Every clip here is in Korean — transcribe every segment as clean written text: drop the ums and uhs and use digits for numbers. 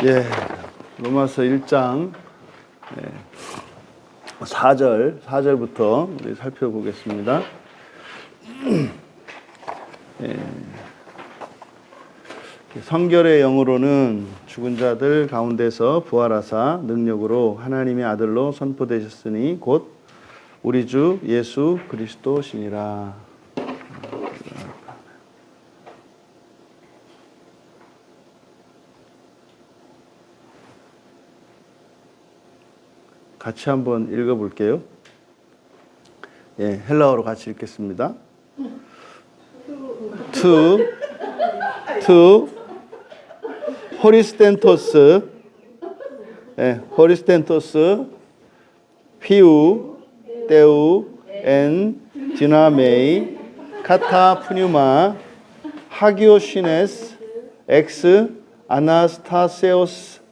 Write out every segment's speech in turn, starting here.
예, 로마서 1장 4절부터 우리 살펴보겠습니다. 성결의 영으로는 죽은 자들 가운데서 부활하사 능력으로 하나님의 아들로 선포되셨으니 곧 우리 주 예수 그리스도시니라. 같이 한번 읽어볼게요. 예, 헬라어로 같이 읽겠습니다. to 호리스텐토스, 호리스텐토스, 피우, 테우, 엔, 디나메이, 카타 푸뉴마, 하기오시네스, 엑스, 아나스타세오스,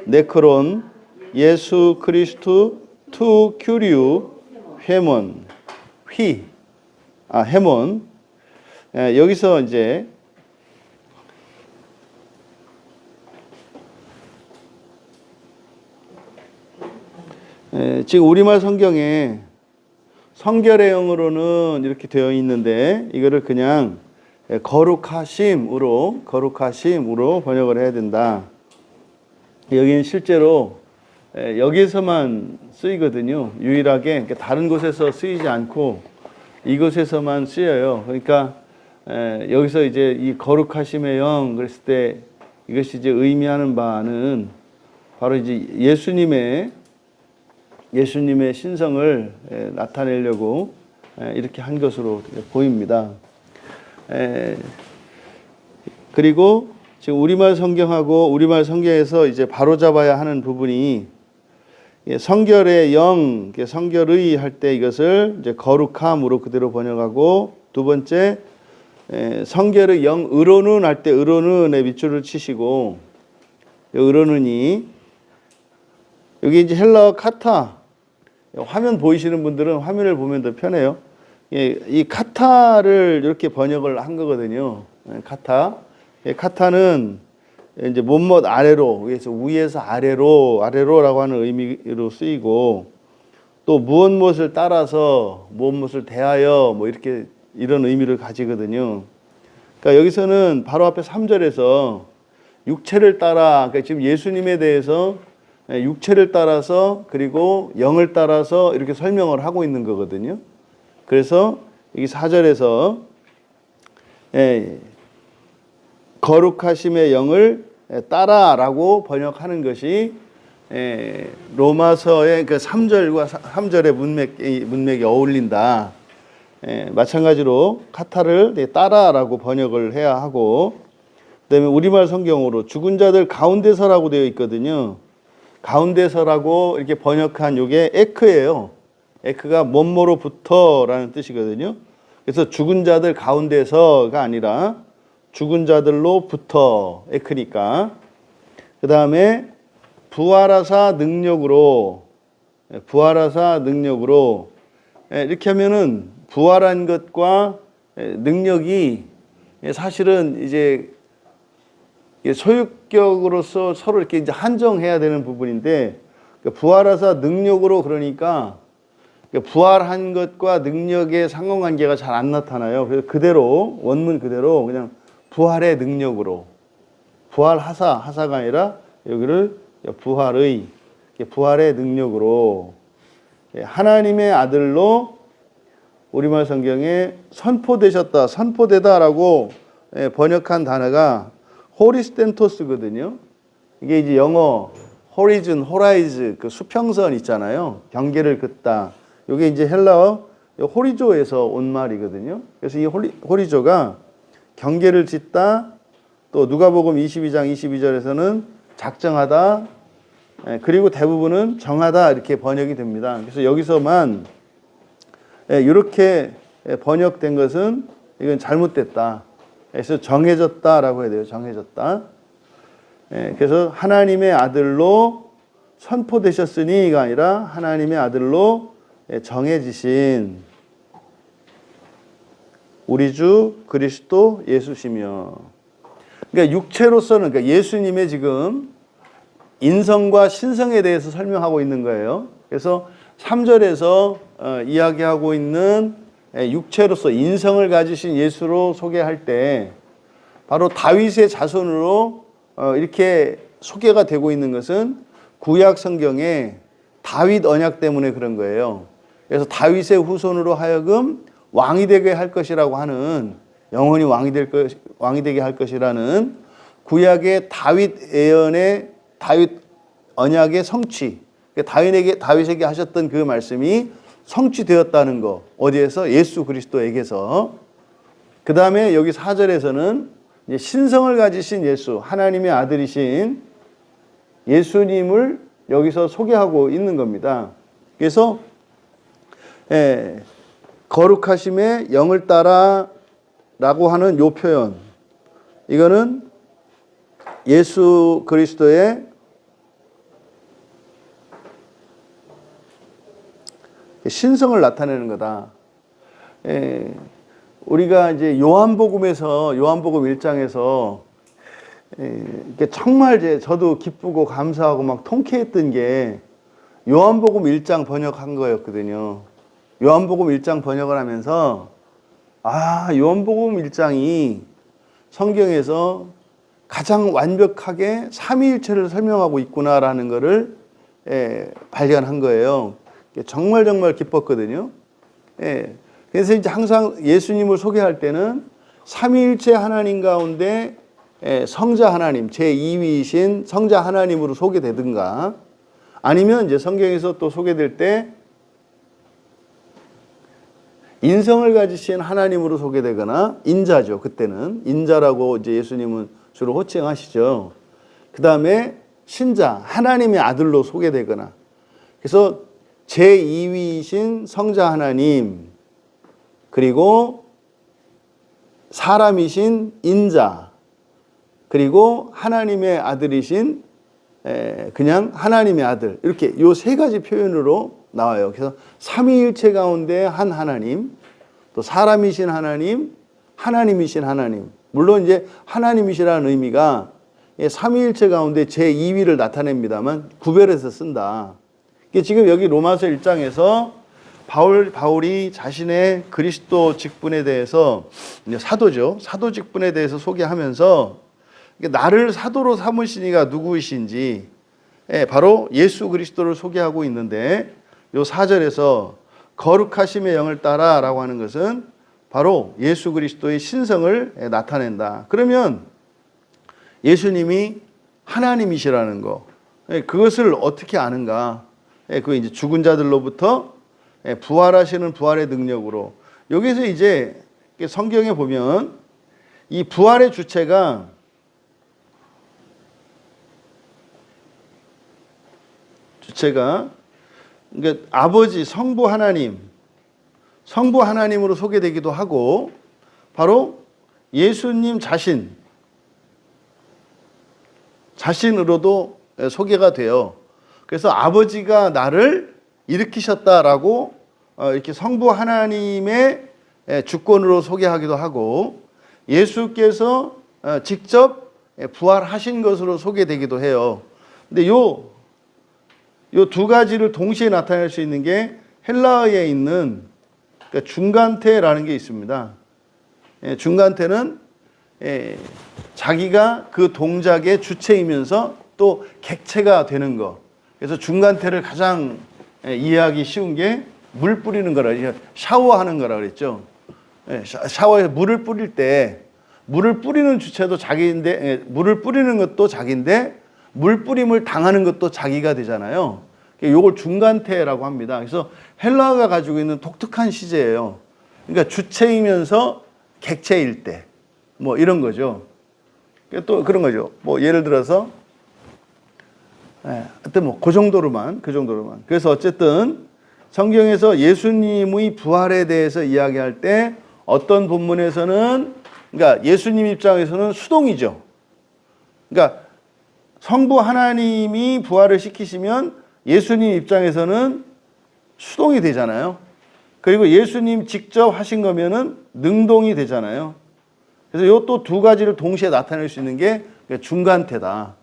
네크론, 예수 그리스도 투 큐리우 헤몬 헤몬. 여기서 이제 지금 우리말 성경에 성결의 영으로는 이렇게 되어 있는데 이거를 그냥 거룩하심으로 번역을 해야 된다. 여기는 실제로 여기에서만 쓰이거든요. 유일하게 다른 곳에서 쓰이지 않고 이곳에서만 쓰여요. 그러니까 여기서 이제 이 거룩하심의 영 그랬을 때 이것이 이제 의미하는 바는 바로 이제 예수님의 신성을 나타내려고 이렇게 한 것으로 보입니다. 그리고 지금 우리말 성경하고 우리말 성경에서 이제 바로잡아야 하는 부분이 성결의 영, 성결의 할 때 이것을 이제 거룩함으로 그대로 번역하고, 두 번째 성결의 영으로는 할 때 의로는에 밑줄을 치시고, 의로는이 여기 이제 헬라어 카타, 화면 보이시는 분들은 화면을 보면 더 편해요. 이 카타를 이렇게 번역을 한 거거든요. 카타는 이제 못못 아래로, 위에서 아래로라고 하는 의미로 쓰이고, 또 무엇을 따라서 무엇을 대하여 뭐 이렇게 이런 의미를 가지거든요. 그러니까 여기서는 바로 앞에 3절에서 육체를 따라, 그러니까 지금 예수님에 대해서 육체를 따라서 그리고 영을 따라서 이렇게 설명을 하고 있는 거거든요. 그래서 여기 4절에서 거룩하심의 영을 따라라고 번역하는 것이 로마서의 그 3절의 문맥이 어울린다. 마찬가지로 카타를 따라라고 번역을 해야 하고, 그다음에 우리말 성경으로 죽은 자들 가운데서라고 되어 있거든요. 가운데서라고 이렇게 번역한 요게 에크예요. 에크가 뭐뭐로부터라는 뜻이거든요. 그래서 죽은 자들 가운데서가 아니라 죽은 자들로부터 에크니까. 그 다음에 부활하사 능력으로 이렇게 하면은 부활한 것과 능력이 사실은 이제 소유격으로서 서로 이렇게 이제 한정해야 되는 부분인데, 부활하사 능력으로 그러니까 부활한 것과 능력의 상관관계가 잘 안 나타나요. 그래서 그대로 원문 그대로 그냥 부활의 능력으로, 부활하사가 아니라 여기를 부활의 능력으로 하나님의 아들로 우리말 성경에 선포되다라고 번역한 단어가 호리스텐토스거든요. 이게 이제 영어 호라이즈 그 수평선 있잖아요. 경계를 긋다. 이게 이제 헬라어 호리조에서 온 말이거든요. 그래서 이 호리조가 경계를 짓다, 또 누가복음 22장 22절에서는 작정하다, 그리고 대부분은 정하다 이렇게 번역이 됩니다. 그래서 여기서만 이렇게 번역된 것은 이건 잘못됐다. 그래서 정해졌다라고 해야 돼요. 정해졌다. 그래서 하나님의 아들로 선포되셨으니가 아니라 하나님의 아들로 정해지신 우리 주 그리스도 예수시며, 그러니까 육체로서는, 그러니까 예수님의 지금 인성과 신성에 대해서 설명하고 있는 거예요. 그래서 3절에서 이야기하고 있는 육체로서 인성을 가지신 예수로 소개할 때 바로 다윗의 자손으로 이렇게 소개가 되고 있는 것은 구약 성경에 다윗 언약 때문에 그런 거예요. 그래서 다윗의 후손으로 하여금 왕이 되게 할 것이라고 하는, 영원히 왕이 되게 할 것이라는 구약의 다윗 예언의 다윗 언약의 성취, 다윗에게 하셨던 그 말씀이 성취되었다는 거. 어디에서? 예수 그리스도에게서. 그 다음에 여기 4절에서는 이제 신성을 가지신 예수, 하나님의 아들이신 예수님을 여기서 소개하고 있는 겁니다. 그래서 거룩하심의 영을 따라 라고 하는 요 표현, 이거는 예수 그리스도의 신성을 나타내는 거다. 우리가 이제 요한복음에서, 요한복음 1장에서 정말 저도 기쁘고 감사하고 막 통쾌했던 게 요한복음 1장 번역한 거였거든요. 요한복음 1장 번역을 하면서 요한복음 1장이 성경에서 가장 완벽하게 삼위일체를 설명하고 있구나라는 것을 발견한 거예요. 정말 기뻤거든요. 그래서 이제 항상 예수님을 소개할 때는 삼위일체 하나님 가운데 성자 하나님, 제2위이신 성자 하나님으로 소개되든가, 아니면 이제 성경에서 또 소개될 때 인성을 가지신 하나님으로 소개되거나, 인자죠. 그때는 인자라고 이제 예수님은 주로 호칭하시죠. 그 다음에 신자, 하나님의 아들로 소개되거나, 그래서 제2위이신 성자 하나님, 그리고 사람이신 인자, 그리고 하나님의 아들이신 그냥 하나님의 아들, 이렇게 요 세 가지 표현으로 나와요. 그래서 삼위일체 가운데 한 하나님, 또 사람이신 하나님, 하나님이신 하나님. 물론 이제 하나님이시라는 의미가 삼위일체 가운데 제2위를 나타냅니다만 구별해서 쓴다. 지금 여기 로마서 1장에서 바울이 자신의 그리스도 직분에 대해서, 사도죠, 사도 직분에 대해서 소개하면서 나를 사도로 삼으시니가 누구이신지 바로 예수 그리스도를 소개하고 있는데, 요 4절에서 거룩하심의 영을 따라 라고 하는 것은 바로 예수 그리스도의 신성을 나타낸다. 그러면 예수님이 하나님이시라는 거, 그것을 어떻게 아는가? 그 이제 죽은 자들로부터 부활하시는 부활의 능력으로, 여기서 이제 성경에 보면 이 부활의 주체가 그러니까 아버지, 성부 하나님으로 소개되기도 하고, 바로 예수님 자신으로도 소개가 돼요. 그래서 아버지가 나를 일으키셨다라고 이렇게 성부 하나님의 주권으로 소개하기도 하고, 예수께서 직접 부활하신 것으로 소개되기도 해요. 근데 요 두 가지를 동시에 나타낼 수 있는 게 헬라어에 있는 중간태라는 게 있습니다. 중간태는 자기가 그 동작의 주체이면서 또 객체가 되는 거. 그래서 중간태를 가장 이해하기 쉬운 게 물 뿌리는 거라, 샤워하는 거라 그랬죠. 샤워에서 물을 뿌릴 때 물을 뿌리는 주체도 자기인데, 물을 뿌리는 것도 자기인데 물 뿌림을 당하는 것도 자기가 되잖아요. 이걸 중간태라고 합니다. 그래서 헬라어가 가지고 있는 독특한 시제예요. 그러니까 주체이면서 객체일 때, 뭐 이런 거죠. 또 그런 거죠. 뭐 예를 들어서, 하여튼 뭐 그 정도로만. 그래서 어쨌든 성경에서 예수님의 부활에 대해서 이야기할 때 어떤 본문에서는, 그러니까 예수님 입장에서는 수동이죠. 그러니까 성부 하나님이 부활을 시키시면 예수님 입장에서는 수동이 되잖아요. 그리고 예수님 직접 하신 거면은 능동이 되잖아요. 그래서 요 또 두 가지를 동시에 나타낼 수 있는 게 중간태다.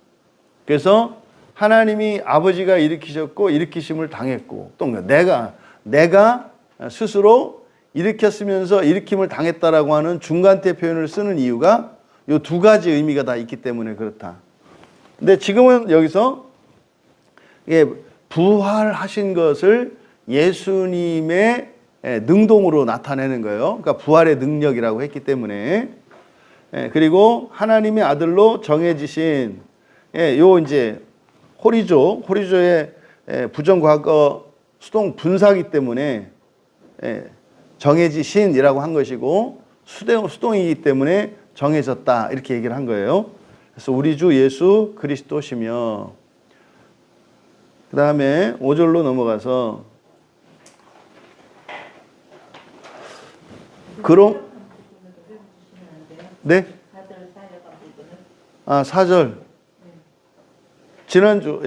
그래서 하나님이 아버지가 일으키셨고 일으키심을 당했고 또 내가 스스로 일으켰으면서 일으킴을 당했다라고 하는 중간태 표현을 쓰는 이유가 이 두 가지 의미가 다 있기 때문에 그렇다. 근데 지금은 여기서 부활하신 것을 예수님의 능동으로 나타내는 거예요. 그러니까 부활의 능력이라고 했기 때문에. 그리고 하나님의 아들로 정해지신 요 이제 호리조의 부정과거 수동 분사기 때문에 정해지신이라고 한 것이고 수동이기 때문에 정해졌다 이렇게 얘기를 한 거예요. 그래서 우리 주 예수 그리스도시며 그 다음에 5절로 넘어가서 그럼 네? 4절 지난주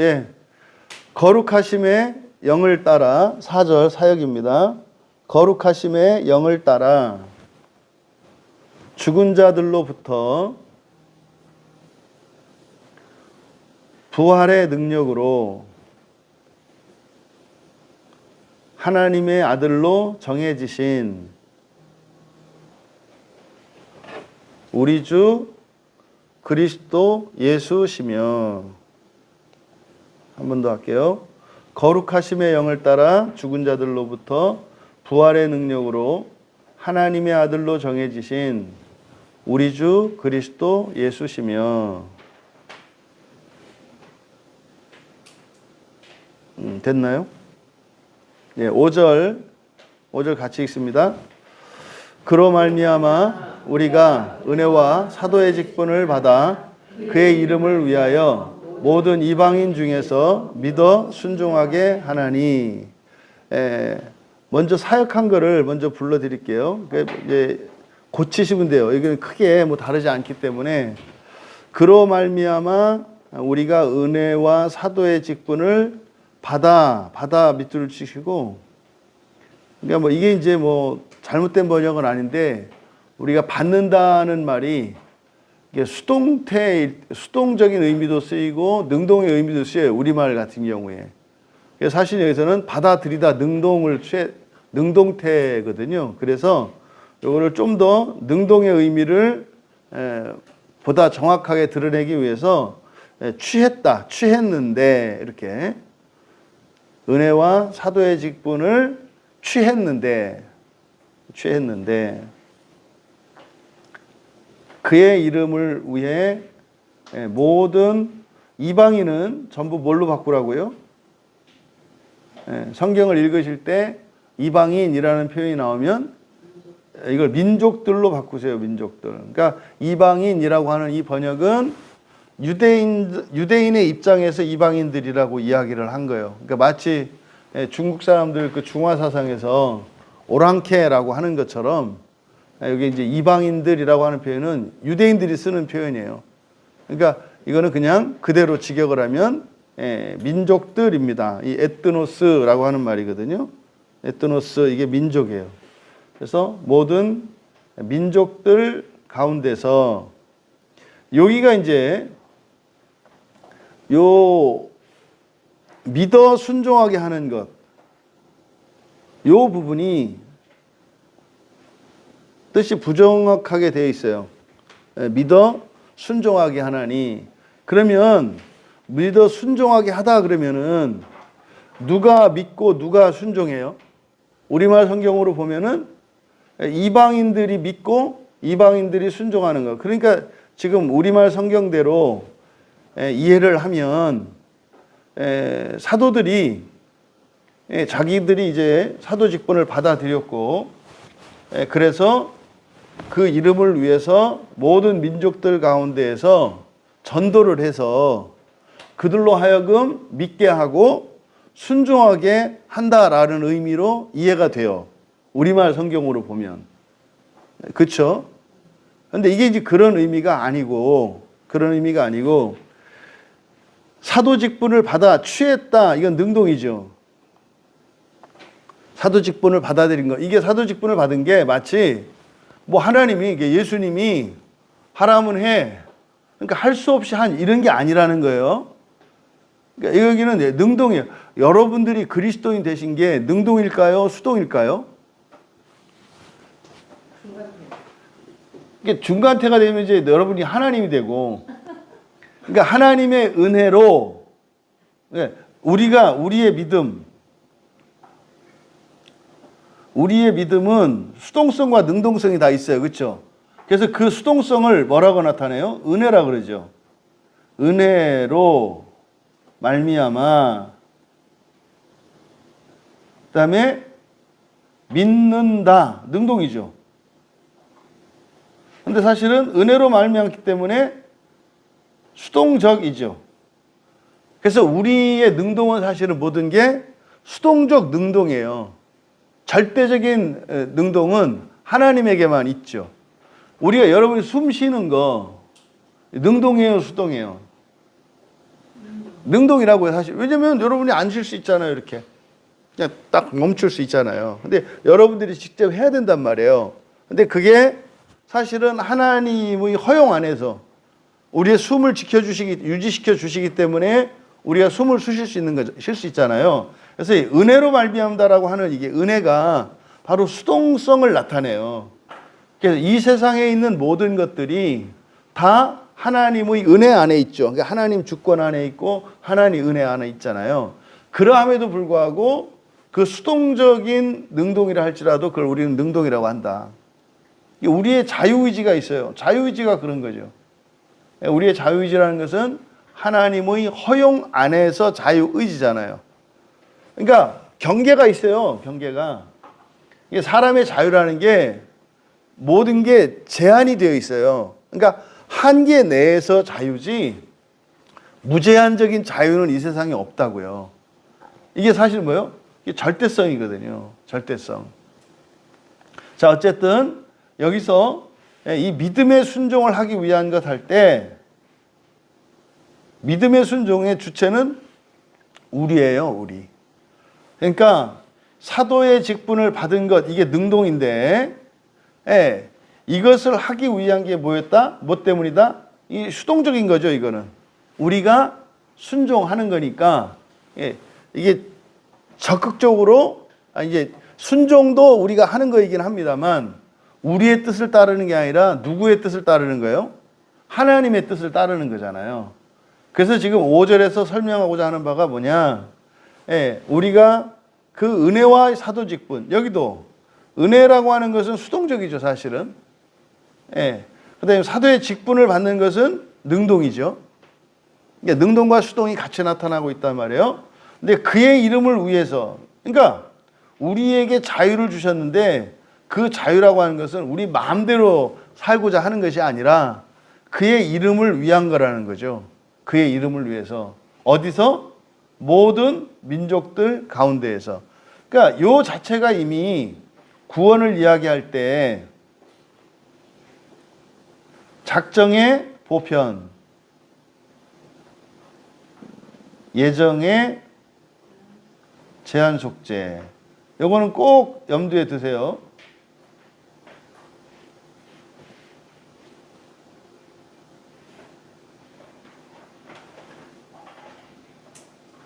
거룩하심의 영을 따라 4절 사역입니다. 거룩하심의 영을 따라 죽은 자들로부터 부활의 능력으로 하나님의 아들로 정해지신 우리 주 그리스도 예수시며 한 번 더 할게요. 거룩하심의 영을 따라 죽은 자들로부터 부활의 능력으로 하나님의 아들로 정해지신 우리 주 그리스도 예수시며 됐나요? 5절 같이 읽습니다. 그로 말미암아 우리가 은혜와 사도의 직분을 받아 그의 이름을 위하여 모든 이방인 중에서 믿어 순종하게 하나니. 먼저 사역한 거를 먼저 불러드릴게요. 이제 고치시면 돼요. 이건 크게 뭐 다르지 않기 때문에 그로 말미암아 우리가 은혜와 사도의 직분을 받아 밑줄을 치시고, 그러니까 뭐 이게 이제 뭐 잘못된 번역은 아닌데 우리가 받는다는 말이 이게 수동적인 의미도 쓰이고 능동의 의미도 쓰여요. 우리말 같은 경우에. 사실 여기서는 받아들이다 능동태거든요. 그래서 이거를 좀 더 능동의 의미를 보다 정확하게 드러내기 위해서 취했는데 이렇게 은혜와 사도의 직분을 취했는데 그의 이름을 위해 모든 이방인은 전부 뭘로 바꾸라고요? 성경을 읽으실 때 이방인이라는 표현이 나오면 이걸 민족들로 바꾸세요. 민족들. 그러니까 이방인이라고 하는 이 번역은 유대인의 입장에서 이방인들이라고 이야기를 한 거예요. 그러니까 마치 중국 사람들 그 중화 사상에서 오랑캐라고 하는 것처럼 여기 이제 이방인들이라고 하는 표현은 유대인들이 쓰는 표현이에요. 그러니까 이거는 그냥 그대로 직역을 하면 민족들입니다. 이 에트노스라고 하는 말이거든요. 에트노스 이게 민족이에요. 그래서 모든 민족들 가운데서 여기가 이제 요 믿어 순종하게 하는 것, 요 부분이 뜻이 부정확하게 되어 있어요. 믿어 순종하게 하나니. 그러면 믿어 순종하게 하다 그러면은 누가 믿고 누가 순종해요? 우리말 성경으로 보면은 이방인들이 믿고 이방인들이 순종하는 거. 그러니까 지금 우리말 성경대로 이해를 하면 사도들이 자기들이 이제 사도 직분을 받아들였고 그래서 그 이름을 위해서 모든 민족들 가운데에서 전도를 해서 그들로 하여금 믿게 하고 순종하게 한다라는 의미로 이해가 돼요. 우리말 성경으로 보면. 그렇죠? 근데 이게 이제 그런 의미가 아니고 사도 직분을 받아 취했다. 이건 능동이죠. 사도 직분을 받아들인 거. 이게 사도 직분을 받은 게 마치 뭐 하나님이 예수님이 하라면 해. 그러니까 할 수 없이 한 이런 게 아니라는 거예요. 그러니까 여기는 능동이에요. 여러분들이 그리스도인 되신 게 능동일까요? 수동일까요? 이게 중간태가 되면 이제 여러분이 하나님이 되고, 그러니까 하나님의 은혜로 우리가 우리의 믿음은 수동성과 능동성이 다 있어요. 그렇죠? 그래서 그 수동성을 뭐라고 나타내요? 은혜라 그러죠. 은혜로 말미암아, 그다음에 믿는다. 능동이죠. 근데 사실은 은혜로 말미암기 때문에 수동적이죠. 그래서 우리의 능동은 사실은 모든 게 수동적 능동이에요. 절대적인 능동은 하나님에게만 있죠. 우리가 여러분이 숨 쉬는 거 능동이에요, 수동이에요? 능동이라고요, 사실. 왜냐면 여러분이 안 쉴 수 있잖아요, 이렇게. 그냥 딱 멈출 수 있잖아요. 근데 여러분들이 직접 해야 된단 말이에요. 근데 그게 사실은 하나님의 허용 안에서 우리의 숨을 유지시켜 주시기 때문에 우리가 숨을 쉴 수 있는 거죠. 쉴 수 있잖아요. 그래서 은혜로 말미암다라고 하는 이게 은혜가 바로 수동성을 나타내요. 그래서 이 세상에 있는 모든 것들이 다 하나님의 은혜 안에 있죠. 그러니까 하나님 주권 안에 있고 하나님 은혜 안에 있잖아요. 그러함에도 불구하고 그 수동적인 능동이라 할지라도 그걸 우리는 능동이라고 한다. 우리의 자유의지가 있어요. 자유의지가 그런 거죠. 우리의 자유의지라는 것은 하나님의 허용 안에서 자유의지잖아요. 그러니까 경계가 있어요. 경계가. 이게 사람의 자유라는 게 모든 게 제한이 되어 있어요. 그러니까 한계 내에서 자유지 무제한적인 자유는 이 세상에 없다고요. 이게 사실 뭐예요? 이게 절대성이거든요. 절대성. 자, 어쨌든 여기서 이 믿음의 순종을 하기 위한 것 할 때 믿음의 순종의 주체는 우리예요, 우리. 그러니까 사도의 직분을 받은 것, 이게 능동인데, 이것을 하기 위한 게 뭐였다? 뭐 때문이다? 이 수동적인 거죠, 이거는. 우리가 순종하는 거니까, 이게 적극적으로, 이제 순종도 우리가 하는 거이긴 합니다만, 우리의 뜻을 따르는 게 아니라 누구의 뜻을 따르는 거예요? 하나님의 뜻을 따르는 거잖아요. 그래서 지금 5절에서 설명하고자 하는 바가 뭐냐? 우리가 그 은혜와 사도 직분, 여기도 은혜라고 하는 것은 수동적이죠, 사실은. 그다음에 사도의 직분을 받는 것은 능동이죠. 그러니까 능동과 수동이 같이 나타나고 있단 말이에요. 근데 그의 이름을 위해서, 그러니까 우리에게 자유를 주셨는데 그 자유라고 하는 것은 우리 마음대로 살고자 하는 것이 아니라 그의 이름을 위한 거라는 거죠. 그의 이름을 위해서. 어디서? 모든 민족들 가운데에서. 그러니까 요 자체가 이미 구원을 이야기할 때 작정의 보편, 예정의 제한 속죄. 요거는 꼭 염두에 두세요.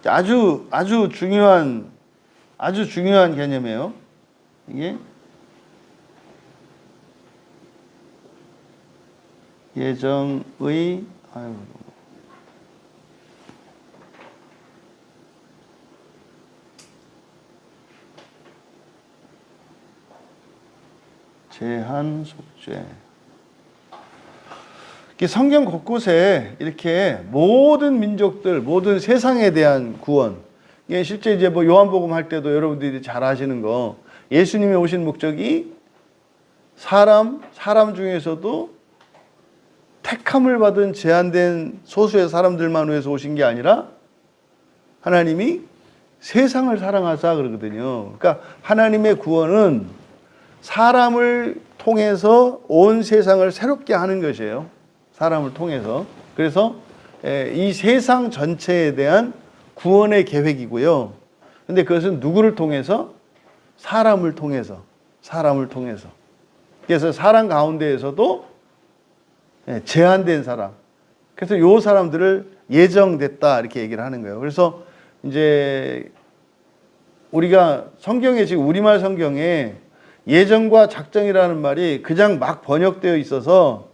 아주 중요한 개념이에요. 이게 예정의 제한 속죄. 성경 곳곳에 이렇게 모든 민족들, 모든 세상에 대한 구원. 이게 실제 이제 뭐 요한복음 할 때도 여러분들이 잘 아시는 거, 예수님이 오신 목적이 사람 중에서도 택함을 받은 제한된 소수의 사람들만 위해서 오신 게 아니라 하나님이 세상을 사랑하사 그러거든요. 그러니까 하나님의 구원은 사람을 통해서 온 세상을 새롭게 하는 것이에요. 사람을 통해서. 그래서 이 세상 전체에 대한 구원의 계획이고요. 근데 그것은 누구를 통해서? 사람을 통해서. 그래서 사람 가운데에서도 제한된 사람. 그래서 요 사람들을 예정됐다 이렇게 얘기를 하는 거예요. 그래서 이제 우리가 성경에 지금 우리말 성경에 예정과 작정이라는 말이 그냥 막 번역되어 있어서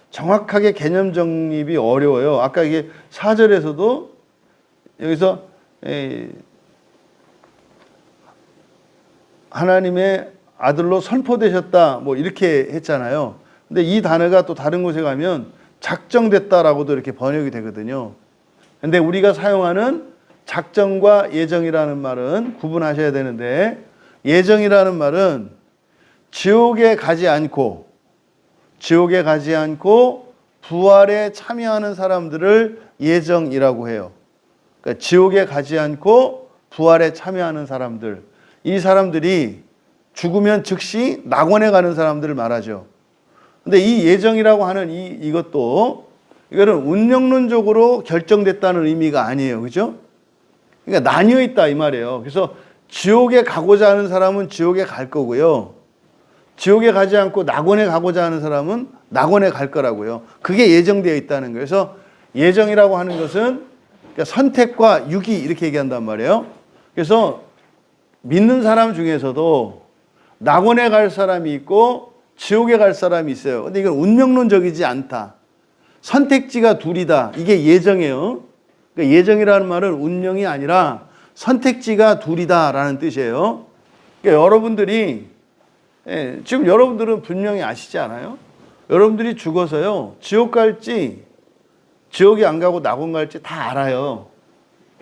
정확하게 개념 정립이 어려워요. 아까 이게 4절에서도 여기서 하나님의 아들로 선포되셨다 뭐 이렇게 했잖아요. 근데 이 단어가 또 다른 곳에 가면 작정됐다라고도 이렇게 번역이 되거든요. 근데 우리가 사용하는 작정과 예정이라는 말은 구분하셔야 되는데, 예정이라는 말은 지옥에 가지 않고 부활에 참여하는 사람들을 예정이라고 해요. 그러니까 지옥에 가지 않고 부활에 참여하는 사람들, 이 사람들이 죽으면 즉시 낙원에 가는 사람들을 말하죠. 근데 이 예정이라고 하는 이것도 이거는 운명론적으로 결정됐다는 의미가 아니에요. 그죠? 그러니까 나뉘어 있다 이 말이에요. 그래서 지옥에 가고자 하는 사람은 지옥에 갈 거고요. 지옥에 가지 않고 낙원에 가고자 하는 사람은 낙원에 갈 거라고요. 그게 예정되어 있다는 거예요. 그래서 예정이라고 하는 것은 그러니까 선택과 유기 이렇게 얘기한단 말이에요. 그래서 믿는 사람 중에서도 낙원에 갈 사람이 있고 지옥에 갈 사람이 있어요. 근데 이건 운명론적이지 않다. 선택지가 둘이다. 이게 예정이에요. 그러니까 예정이라는 말은 운명이 아니라 선택지가 둘이다라는 뜻이에요. 그러니까 여러분들이 지금 여러분들은 분명히 아시지 않아요? 여러분들이 죽어서요 지옥 갈지 지옥에 안 가고 낙원 갈지 다 알아요.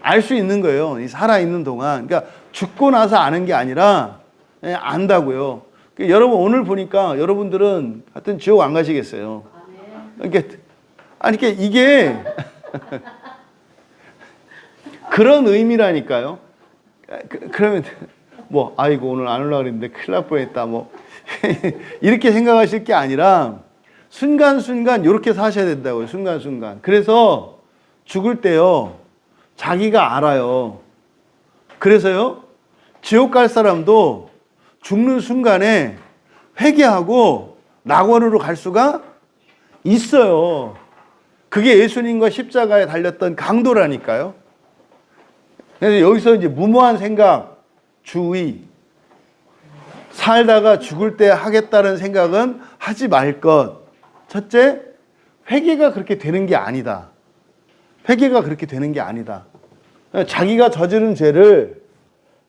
알 수 있는 거예요. 살아있는 동안. 그러니까 죽고 나서 아는 게 아니라 안다고요. 그러니까 여러분 오늘 보니까 여러분들은 하여튼 지옥 안 가시겠어요. 그러니까 이게 그런 의미라니까요. 그러면 뭐 아이고 오늘 안 올라가 그랬는데 큰일 날 뻔했다 뭐 이렇게 생각하실 게 아니라 순간순간 이렇게 사셔야 된다고요. 순간순간. 그래서 죽을 때요 자기가 알아요. 그래서요 지옥 갈 사람도 죽는 순간에 회개하고 낙원으로 갈 수가 있어요. 그게 예수님과 십자가에 달렸던 강도라니까요. 그래서 여기서 이제 무모한 생각, 주의, 살다가 죽을 때 하겠다는 생각은 하지 말 것. 첫째, 회개가 그렇게 되는 게 아니다. 회개가 그렇게 되는 게 아니다. 자기가 저지른 죄를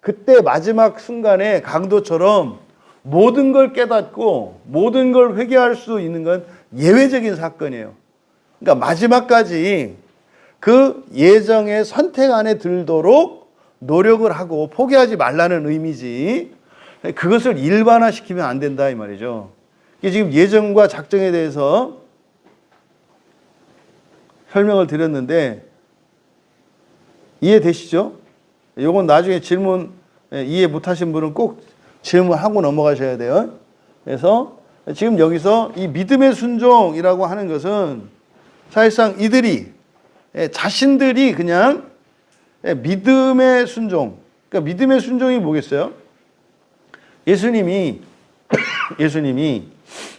그때 마지막 순간에 강도처럼 모든 걸 깨닫고 모든 걸 회개할 수 있는 건 예외적인 사건이에요. 그러니까 마지막까지 그 예정의 선택 안에 들도록 노력을 하고 포기하지 말라는 의미지 그것을 일반화시키면 안 된다 이 말이죠. 이게 지금 예정과 작정에 대해서 설명을 드렸는데 이해되시죠? 이건 나중에 질문 이해 못하신 분은 꼭 질문하고 넘어가셔야 돼요. 그래서 지금 여기서 이 믿음의 순종이라고 하는 것은 사실상 이들이 자신들이 그냥 믿음의 순종. 그러니까 믿음의 순종이 뭐겠어요? 예수님이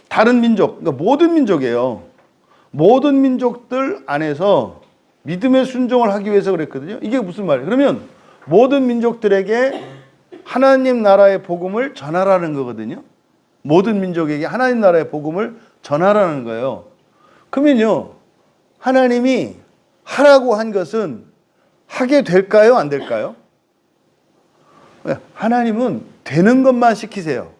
다른 민족, 그러니까 모든 민족이에요. 모든 민족들 안에서 믿음의 순종을 하기 위해서 그랬거든요. 이게 무슨 말이에요? 그러면 모든 민족들에게 하나님 나라의 복음을 전하라는 거거든요. 모든 민족에게 하나님 나라의 복음을 전하라는 거예요. 그러면요, 하나님이 하라고 한 것은 하게 될까요? 안 될까요? 하나님은 되는 것만 시키세요.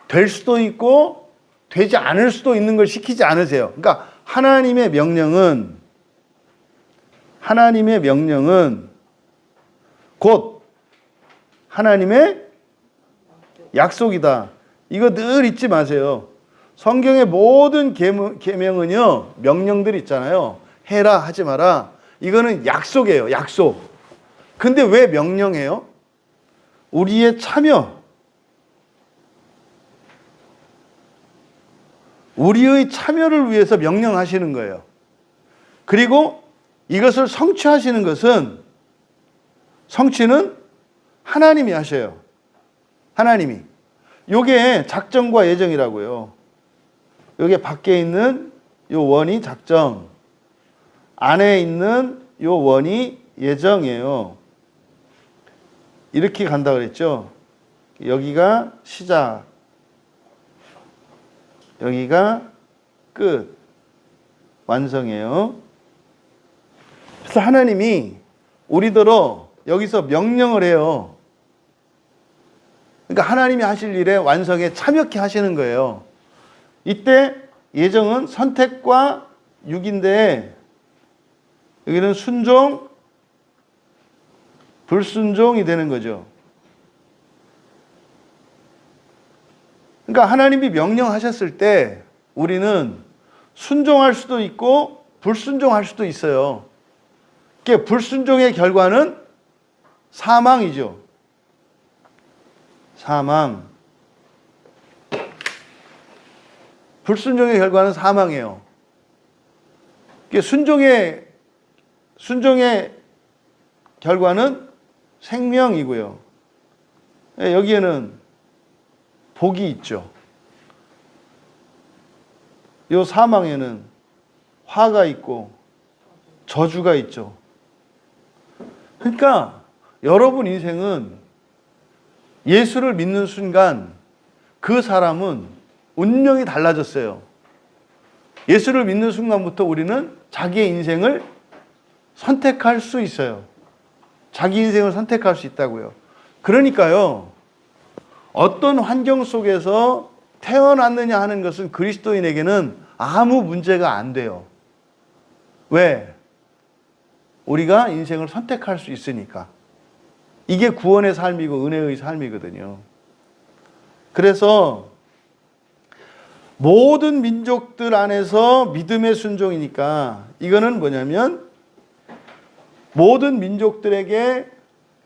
될 수도 있고 되지 않을 수도 있는 걸 시키지 않으세요. 그러니까 하나님의 명령은 곧 하나님의 약속이다. 이거 늘 잊지 마세요. 성경의 모든 계명은요, 명령들 있잖아요. 해라, 하지 마라. 이거는 약속이에요. 약속. 근데 왜 명령해요? 우리의 참여. 우리의 참여를 위해서 명령하시는 거예요. 그리고 이것을 성취하시는 것은 성취는 하나님이 하셔요. 하나님이. 요게 작정과 예정이라고요. 요게 밖에 있는 요 원이 작정. 안에 있는 요 원이 예정이에요. 이렇게 간다 그랬죠. 여기가 시작, 여기가 끝, 완성이에요. 그래서 하나님이 우리더러 여기서 명령을 해요. 그러니까 하나님이 하실 일에 완성에 참여케 하시는 거예요. 이때 예정은 선택과 육인데 여기는 순종, 불순종이 되는 거죠. 그러니까 하나님이 명령하셨을 때 우리는 순종할 수도 있고 불순종할 수도 있어요. 그게 불순종의 결과는 사망이죠. 사망. 불순종의 결과는 사망이에요. 그게 순종의 결과는 생명이고요. 여기에는 복이 있죠. 이 사망에는 화가 있고 저주가 있죠. 그러니까 여러분 인생은 예수를 믿는 순간 그 사람은 운명이 달라졌어요. 예수를 믿는 순간부터 우리는 자기의 인생을 선택할 수 있어요. 자기 인생을 선택할 수 있다고요. 그러니까요, 어떤 환경 속에서 태어났느냐 하는 것은 그리스도인에게는 아무 문제가 안 돼요. 왜? 우리가 인생을 선택할 수 있으니까. 이게 구원의 삶이고 은혜의 삶이거든요. 그래서 모든 민족들 안에서 믿음의 순종이니까 이거는 뭐냐면 모든 민족들에게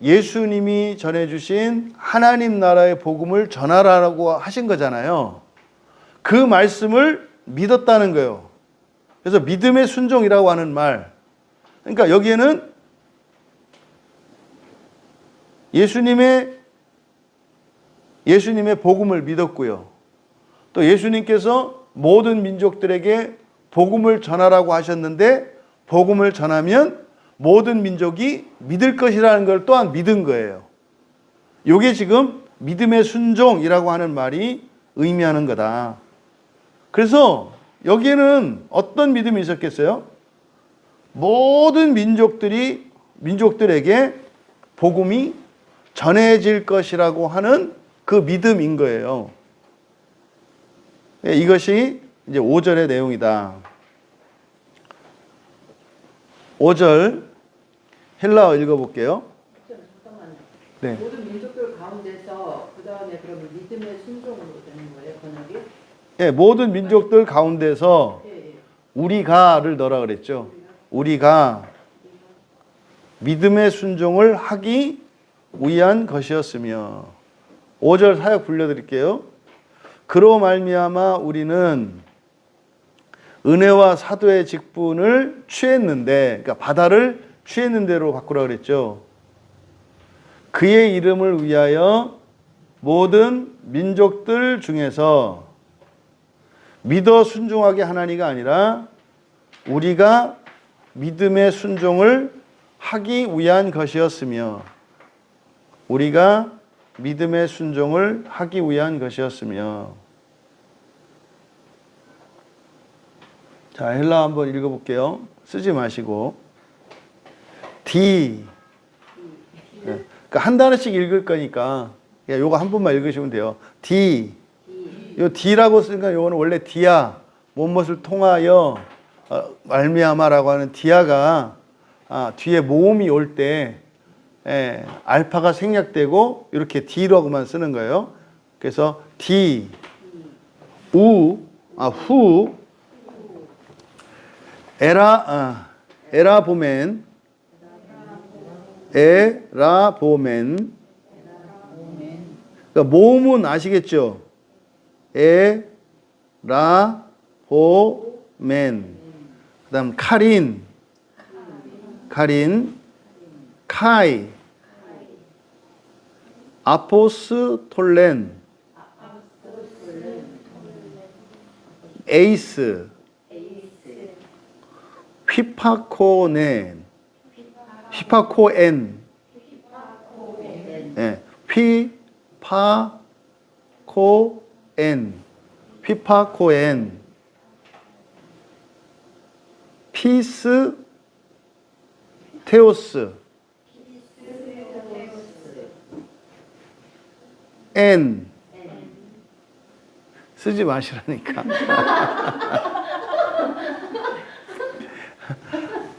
예수님이 전해주신 하나님 나라의 복음을 전하라고 하신 거잖아요. 그 말씀을 믿었다는 거예요. 그래서 믿음의 순종이라고 하는 말. 그러니까 여기에는 예수님의 복음을 믿었고요. 또 예수님께서 모든 민족들에게 복음을 전하라고 하셨는데 복음을 전하면 모든 민족이 믿을 것이라는 걸 또한 믿은 거예요. 이게 지금 믿음의 순종이라고 하는 말이 의미하는 거다. 그래서 여기에는 어떤 믿음이 있었겠어요? 모든 민족들에게 복음이 전해질 것이라고 하는 그 믿음인 거예요. 이것이 이제 5절의 내용이다. 5절 헬라어 읽어볼게요. 잠깐만요. 네. 모든 민족들 가운데서 그 다음에 그러면 믿음의 순종으로 되는 거예요, 번역이? 네, 모든 민족들 가운데서 예. 우리가를 넣으라 그랬죠. 우리가 믿음의 순종을 하기 위한 것이었으며 5절 사역 불려드릴게요. 그로 말미암아 우리는 은혜와 사도의 직분을 취했는데, 그러니까 바다를 취했는 대로 바꾸라 그랬죠. 그의 이름을 위하여 모든 민족들 중에서 믿어 순종하게 하나니가 아니라 우리가 믿음의 순종을 하기 위한 것이었으며 우리가 믿음의 순종을 하기 위한 것이었으며. 자, 헬라 한번 읽어볼게요. 쓰지 마시고. D. 그러니까 한 단어씩 읽을 거니까 요거 한 번만 읽으시면 돼요. D. 요 D라고 쓰니까 요거는 원래 디아, 무엇을 통하여 말미암아라고 하는 디아가 뒤에 모음이 올 때 알파가 생략되고 이렇게 D라고만 쓰는 거예요. 그래서 D, 후, 에라보멘, 그러니까 모음은 아시겠죠? 에라보멘. 그다음 카린, 카이, 아포스톨렌, 에이스, 휘파코넨, 휘파코엔, 예, 휘파코엔, 휘파코엔, 피스 테오스, 엔 쓰지 마시라니까.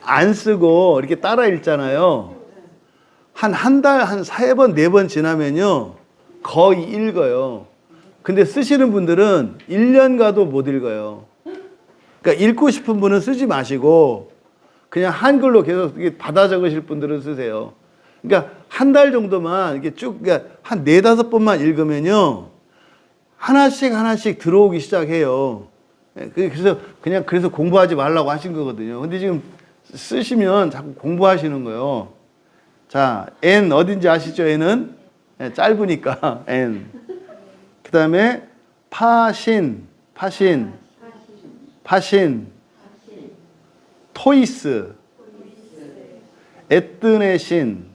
안 쓰고 이렇게 따라 읽잖아요. 한 달, 한 3번, 4번 지나면요. 거의 읽어요. 근데 쓰시는 분들은 1년 가도 못 읽어요. 그러니까 읽고 싶은 분은 쓰지 마시고 그냥 한글로 계속 받아 적으실 분들은 쓰세요. 그러니까 한 달 정도만 이렇게 쭉, 그러니까 한 4-5번만 읽으면요. 하나씩 들어오기 시작해요. 그래서 공부하지 말라고 하신 거거든요. 근데 지금 쓰시면 자꾸 공부하시는 거예요. 자, N 어딘지 아시죠? N은 짧으니까 N. 그 다음에 파신, 토이스, 에뜨네신,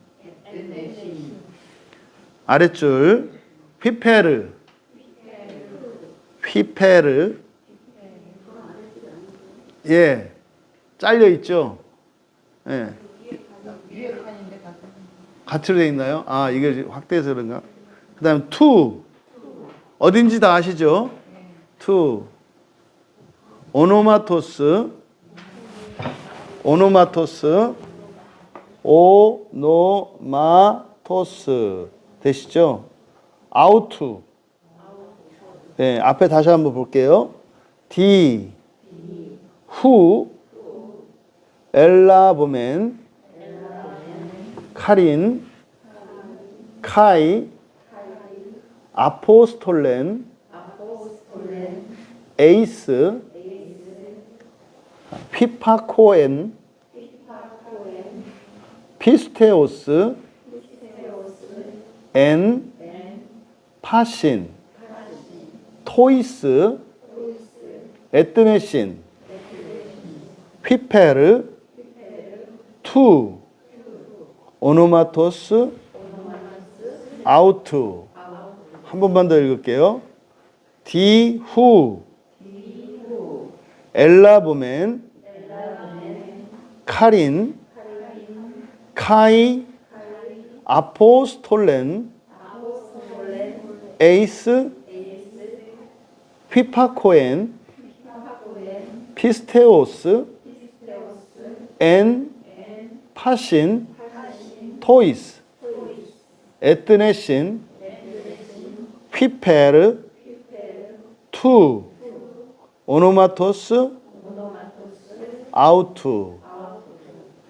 아랫줄 휘페르, 예, 잘려 있죠. 예. 같이로 돼 있나요? 아, 이게 확대해서 그런가? 그 다음 투 어딘지 다 아시죠? 투 오노마토스 되시죠? 아우투. 네, 앞에 다시 한번 볼게요. 디 후 엘라보멘 카린 카이 아포스톨렌 에이스 휘파코엔 피스테오스 엔 파신 토이스 에뜨네신 휘페르 투 오노마토스 아우투. 한 번만 더 읽을게요. 디후 엘라보멘 카린 카이 아포스톨렌 에이스 휘파코엔 피스테오스 엔 파신 토이스 에뜨네신 휘페르 투 오노마토스 아우투.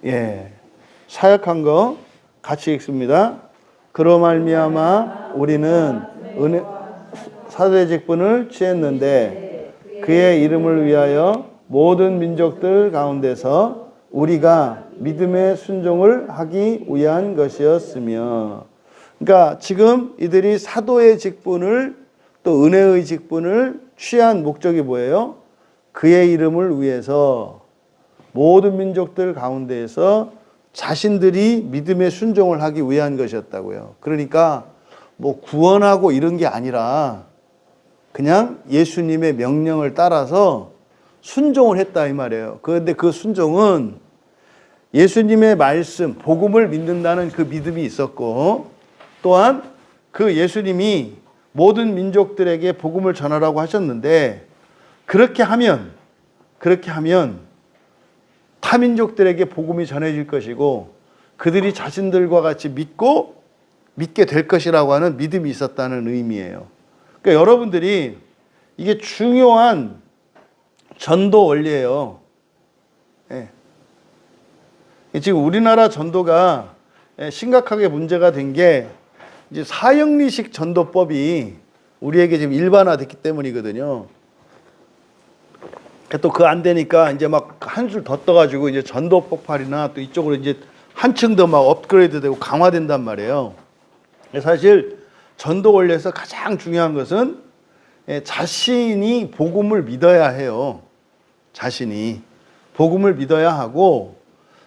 예, 사역한 거 같이 읽습니다. 그로 말미암아 우리는 사도직분을 취했는데 그의 이름을 위하여 모든 민족들 가운데서 우리가 믿음의 순종을 하기 위한 것이었으며. 그러니까 지금 이들이 사도의 직분을 또 은혜의 직분을 취한 목적이 뭐예요? 그의 이름을 위해서 모든 민족들 가운데에서 자신들이 믿음의 순종을 하기 위한 것이었다고요. 그러니까 뭐 구원하고 이런 게 아니라 그냥 예수님의 명령을 따라서 순종을 했다 이 말이에요. 그런데 그 순종은 예수님의 말씀, 복음을 믿는다는 그 믿음이 있었고, 또한 그 예수님이 모든 민족들에게 복음을 전하라고 하셨는데, 그렇게 하면 타민족들에게 복음이 전해질 것이고 그들이 자신들과 같이 믿게 될 것이라고 하는 믿음이 있었다는 의미예요. 그러니까 여러분들이 이게 중요한 전도 원리예요. 예. 지금 우리나라 전도가 심각하게 문제가 된 게 이제 사형리식 전도법이 우리에게 지금 일반화됐기 때문이거든요. 또 그 안 되니까 이제 막 한술 더 떠가지고 이제 전도 폭발이나 또 이쪽으로 이제 한층 더 막 업그레이드되고 강화된단 말이에요. 사실 전도 원리에서 가장 중요한 것은 자신이 복음을 믿어야 해요. 자신이. 복음을 믿어야 하고,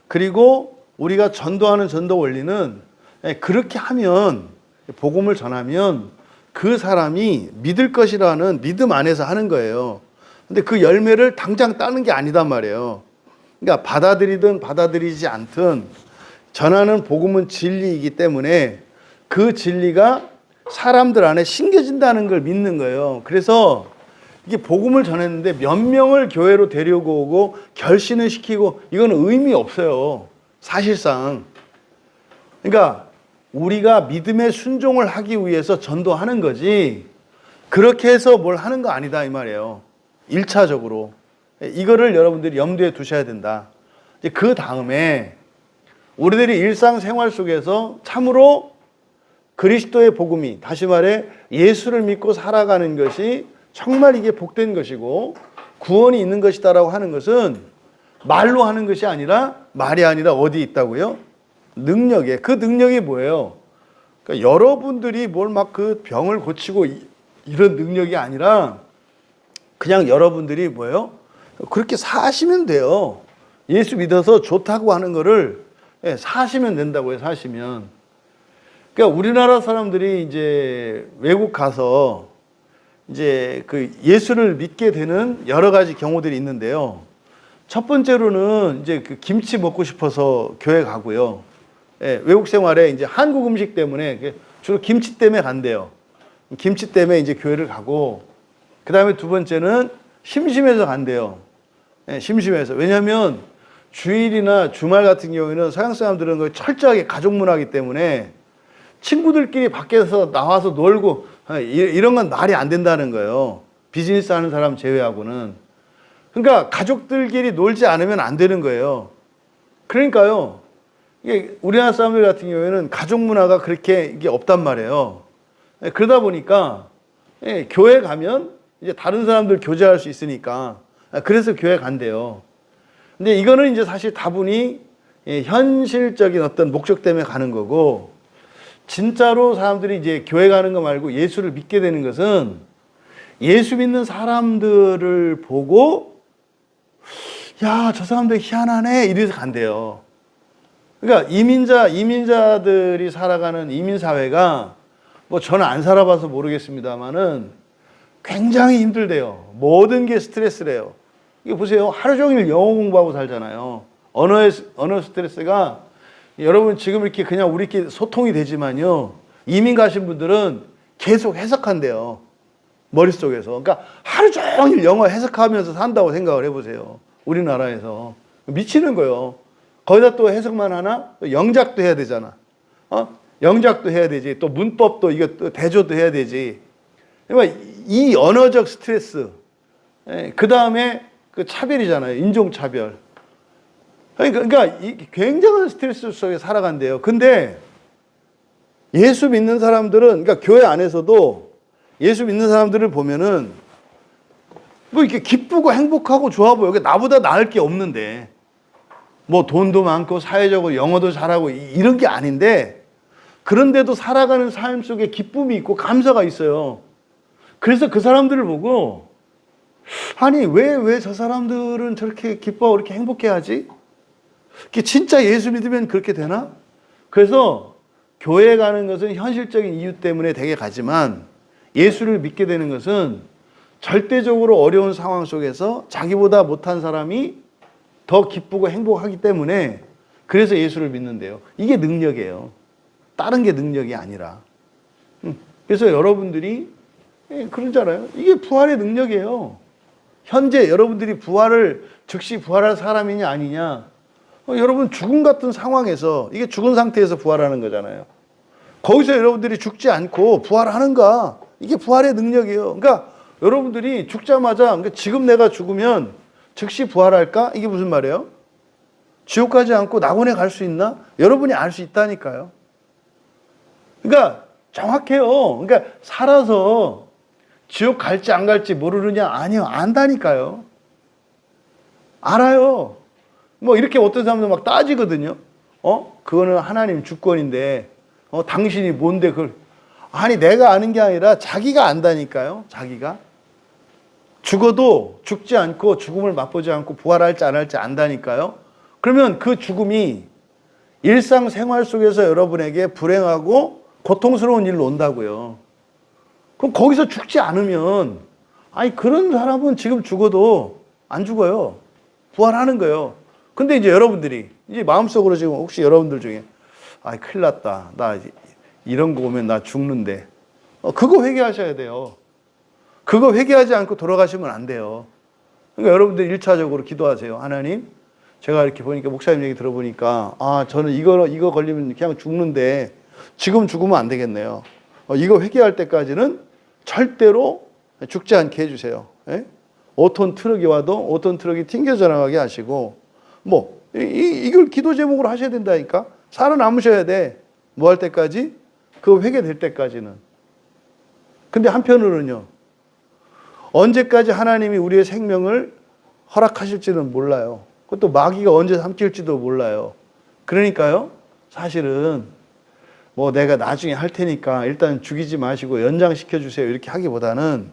그리고 우리가 전도하는 전도 원리는 그렇게 하면, 복음을 전하면 그 사람이 믿을 것이라는 믿음 안에서 하는 거예요. 근데 그 열매를 당장 따는 게 아니단 말이에요. 그러니까 받아들이든 받아들이지 않든 전하는 복음은 진리이기 때문에 그 진리가 사람들 안에 심겨진다는 걸 믿는 거예요. 그래서 이게 복음을 전했는데 몇 명을 교회로 데리고 오고 결신을 시키고 이거는 의미 없어요. 사실상. 그러니까 우리가 믿음의 순종을 하기 위해서 전도하는 거지 그렇게 해서 뭘 하는 거 아니다 이 말이에요. 1차적으로. 이거를 여러분들이 염두에 두셔야 된다. 이제 그 다음에 우리들이 일상생활 속에서 참으로 그리스도의 복음이, 다시 말해 예수를 믿고 살아가는 것이 정말 이게 복된 것이고 구원이 있는 것이다라고 하는 것은 말로 하는 것이 아니라, 말이 아니라 어디 있다고요? 능력에. 그 능력이 뭐예요? 그러니까 여러분들이 뭘 막 그 병을 고치고 이런 능력이 아니라 그냥 여러분들이 뭐예요? 그렇게 사시면 돼요. 예수 믿어서 좋다고 하는 거를 사시면 된다고요. 사시면. 그러니까 우리나라 사람들이 이제 외국 가서 이제 그 예수를 믿게 되는 여러 가지 경우들이 있는데요. 첫 번째로는 이제 그 김치 먹고 싶어서 교회 가고요. 외국 생활에 이제 한국 음식 때문에 주로 김치 때문에 간대요. 김치 때문에 이제 교회를 가고, 그 다음에 두 번째는 심심해서 간대요. 심심해서. 왜냐하면 주일이나 주말 같은 경우에는 서양 사람들은 철저하게 가족 문화이기 때문에 친구들끼리 밖에서 나와서 놀고 이런 건 말이 안 된다는 거예요. 비즈니스 하는 사람 제외하고는. 그러니까 가족들끼리 놀지 않으면 안 되는 거예요. 그러니까요. 이게 우리나라 사람들 같은 경우에는 가족 문화가 그렇게 이게 없단 말이에요. 그러다 보니까 교회 가면 이제 다른 사람들 교제할 수 있으니까 그래서 교회 간대요. 근데 이거는 이제 사실 다분히 현실적인 어떤 목적 때문에 가는 거고, 진짜로 사람들이 이제 교회 가는 거 말고 예수를 믿게 되는 것은 예수 믿는 사람들을 보고 야, 저 사람들 희한하네 이래서 간대요. 그러니까 이민자들이 살아가는 이민 사회가 뭐 저는 안 살아봐서 모르겠습니다만은 굉장히 힘들대요. 모든 게 스트레스래요. 이거 보세요. 하루 종일 영어 공부하고 살잖아요. 언어 스트레스가, 여러분 지금 이렇게 그냥 우리끼리 소통이 되지만요. 이민 가신 분들은 계속 해석한대요. 머릿속에서. 그러니까 하루 종일 영어 해석하면서 산다고 생각을 해보세요. 우리나라에서. 미치는 거예요. 거기다 또 해석만 하나? 또 영작도 해야 되잖아. 영작도 해야 되지. 또 문법도 이거 또 대조도 해야 되지. 그러니까 이 언어적 스트레스. 그 다음에 그 차별이잖아요. 인종차별. 그러니까 이 굉장한 스트레스 속에 살아간대요. 근데 예수 믿는 사람들은, 그러니까 교회 안에서도 예수 믿는 사람들을 보면은 뭐 이렇게 기쁘고 행복하고 좋아 보여. 나보다 나을 게 없는데. 뭐 돈도 많고 사회적으로 영어도 잘하고 이런 게 아닌데, 그런데도 살아가는 삶 속에 기쁨이 있고 감사가 있어요. 그래서 그 사람들을 보고, 아니 왜 저 사람들은 저렇게 기뻐하고 이렇게 행복해하지? 진짜 예수 믿으면 그렇게 되나? 그래서 교회 가는 것은 현실적인 이유 때문에 되게 가지만, 예수를 믿게 되는 것은 절대적으로 어려운 상황 속에서 자기보다 못한 사람이 더 기쁘고 행복하기 때문에, 그래서 예수를 믿는데요. 이게 능력이에요. 다른 게 능력이 아니라. 그래서 여러분들이 그러잖아요. 이게 부활의 능력이에요. 현재 여러분들이 즉시 부활할 사람이냐 아니냐. 여러분 죽음 같은 상황에서, 이게 죽은 상태에서 부활하는 거잖아요. 거기서 여러분들이 죽지 않고 부활하는가? 이게 부활의 능력이에요. 그러니까 여러분들이 죽자마자, 그러니까 지금 내가 죽으면 즉시 부활할까? 이게 무슨 말이에요? 지옥 가지 않고 낙원에 갈 수 있나? 여러분이 알 수 있다니까요. 그러니까 정확해요. 그러니까 살아서 지옥 갈지 안 갈지 모르느냐? 아니요. 안다니까요. 알아요. 뭐 이렇게 어떤 사람들 막 따지거든요. 그거는 하나님 주권인데, 당신이 뭔데 그걸. 아니, 내가 아는 게 아니라 자기가 안다니까요. 자기가. 죽어도 죽지 않고 죽음을 맛보지 않고 부활할지 안 할지 안다니까요. 그러면 그 죽음이 일상생활 속에서 여러분에게 불행하고 고통스러운 일로 온다고요. 그럼 거기서 죽지 않으면 아니 그런 사람은 지금 죽어도 안 죽어요. 부활하는 거예요. 근데 이제 여러분들이 이제 마음속으로 지금 혹시 여러분들 중에 아 큰일 났다. 나 이런 거 오면 나 죽는데. 그거 회개하셔야 돼요. 그거 회개하지 않고 돌아가시면 안 돼요. 그러니까 여러분들 1차적으로 기도하세요. 하나님, 제가 이렇게 보니까 목사님 얘기 들어보니까 아 저는 이거 걸리면 그냥 죽는데 지금 죽으면 안 되겠네요. 이거 회개할 때까지는 절대로 죽지 않게 해주세요. 예? 5톤 트럭이 와도 5톤 트럭이 튕겨져 나가게 하시고 뭐 이걸 기도 제목으로 하셔야 된다니까. 살아남으셔야 돼. 뭐 할 때까지? 그거 회개될 때까지는. 근데 한편으로는요. 언제까지 하나님이 우리의 생명을 허락하실지는 몰라요. 그것도 마귀가 언제 삼킬지도 몰라요. 그러니까요. 사실은 뭐 내가 나중에 할 테니까 일단 죽이지 마시고 연장시켜 주세요. 이렇게 하기보다는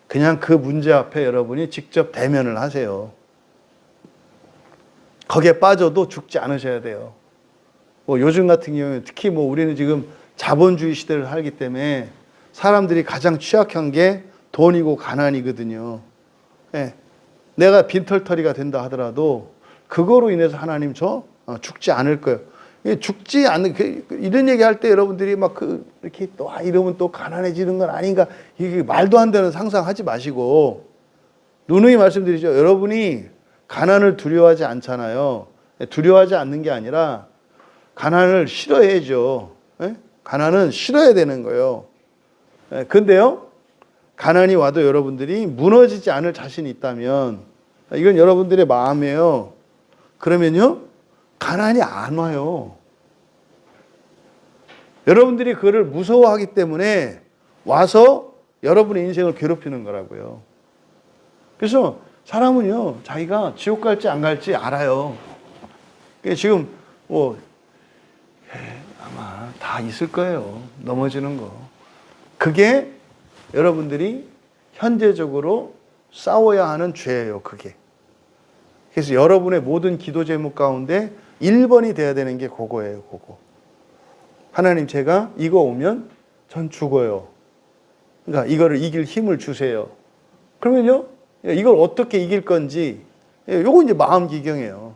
그냥 그 문제 앞에 여러분이 직접 대면을 하세요. 거기에 빠져도 죽지 않으셔야 돼요. 뭐 요즘 같은 경우에 특히 뭐 우리는 지금 자본주의 시대를 살기 때문에 사람들이 가장 취약한 게 돈이고 가난이거든요. 예. 내가 빈털터리가 된다 하더라도 그거로 인해서 하나님 저 죽지 않을 거예요. 죽지 않는 이런 얘기할 때 여러분들이 막 이렇게 또 이러면 또 가난해지는 건 아닌가 이게 말도 안 되는 상상하지 마시고 누누이 말씀드리죠. 여러분이 가난을 두려워하지 않잖아요. 두려워하지 않는 게 아니라 가난을 싫어해야죠. 예? 가난은 싫어야 되는 거예요. 예. 근데요. 가난이 와도 여러분들이 무너지지 않을 자신이 있다면 이건 여러분들의 마음이에요. 그러면요. 가난이 안 와요. 여러분들이 그거를 무서워하기 때문에 와서 여러분의 인생을 괴롭히는 거라고요. 그래서 사람은요. 자기가 지옥 갈지 안 갈지 알아요. 지금 뭐 아마 다 있을 거예요. 넘어지는 거. 그게 여러분들이 현재적으로 싸워야 하는 죄예요. 그게. 그래서 여러분의 모든 기도 제목 가운데 1번이 돼야 되는 게 그거예요. 그거. 하나님 제가 이거 오면 전 죽어요. 그러니까 이거를 이길 힘을 주세요. 그러면요. 이걸 어떻게 이길 건지 요거 이제 마음 기경이에요.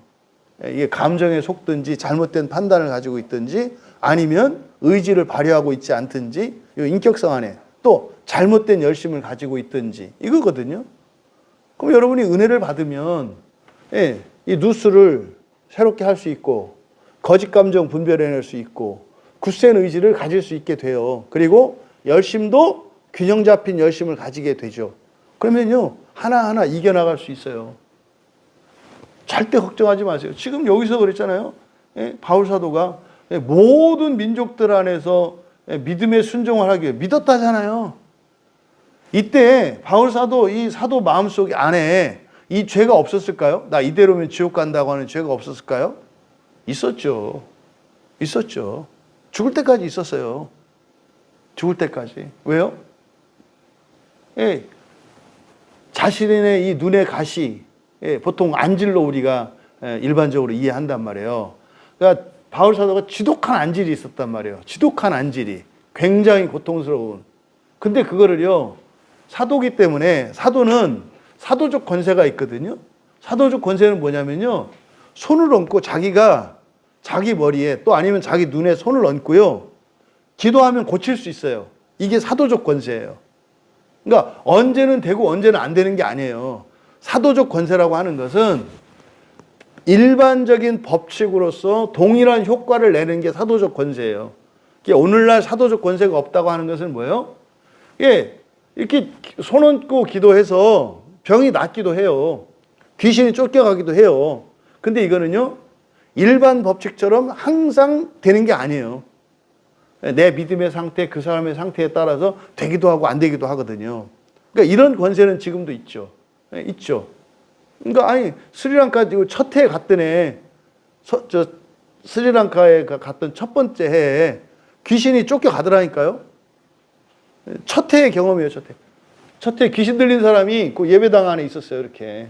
이게 감정에 속든지 잘못된 판단을 가지고 있든지 아니면 의지를 발휘하고 있지 않든지 이 인격성 안에 또 잘못된 열심을 가지고 있든지 이거거든요. 그럼 여러분이 은혜를 받으면 이 누수를 새롭게 할 수 있고 거짓 감정 분별해낼 수 있고 굳센 의지를 가질 수 있게 돼요. 그리고 열심도 균형 잡힌 열심을 가지게 되죠. 그러면요 하나하나 이겨나갈 수 있어요. 절대 걱정하지 마세요. 지금 여기서 그랬잖아요. 바울 사도가 모든 민족들 안에서 믿음의 순종을 하기 위해 믿었다잖아요. 이때 바울 사도 이 사도 마음속 안에 이 죄가 없었을까요? 나 이대로면 지옥 간다고 하는 죄가 없었을까요? 있었죠. 있었죠. 죽을 때까지 있었어요. 죽을 때까지. 왜요? 자신의 이 눈의 가시, 보통 안질로 우리가 일반적으로 이해한단 말이에요. 그러니까 바울 사도가 지독한 안질이 있었단 말이에요. 지독한 안질이. 굉장히 고통스러운. 근데 그거를요, 사도기 때문에 사도는 사도적 권세가 있거든요. 사도적 권세는 뭐냐면요, 손을 얹고 자기가 자기 머리에 또 아니면 자기 눈에 손을 얹고요, 기도하면 고칠 수 있어요. 이게 사도적 권세예요. 그러니까 언제는 되고 언제는 안 되는 게 아니에요. 사도적 권세라고 하는 것은 일반적인 법칙으로서 동일한 효과를 내는 게 사도적 권세예요. 오늘날 사도적 권세가 없다고 하는 것은 뭐예요? 이렇게 손 얹고 기도해서 병이 낫기도 해요. 귀신이 쫓겨가기도 해요. 근데 이거는요, 일반 법칙처럼 항상 되는 게 아니에요. 내 믿음의 상태, 그 사람의 상태에 따라서 되기도 하고 안 되기도 하거든요. 그러니까 이런 권세는 지금도 있죠. 있죠. 그러니까 아니 스리랑카 첫 해에 갔던 애, 스리랑카에 갔던 첫 번째 해에 귀신이 쫓겨가더라니까요. 첫 해의 경험이에요, 첫 해. 첫 해 귀신 들린 사람이 그 예배당 안에 있었어요. 이렇게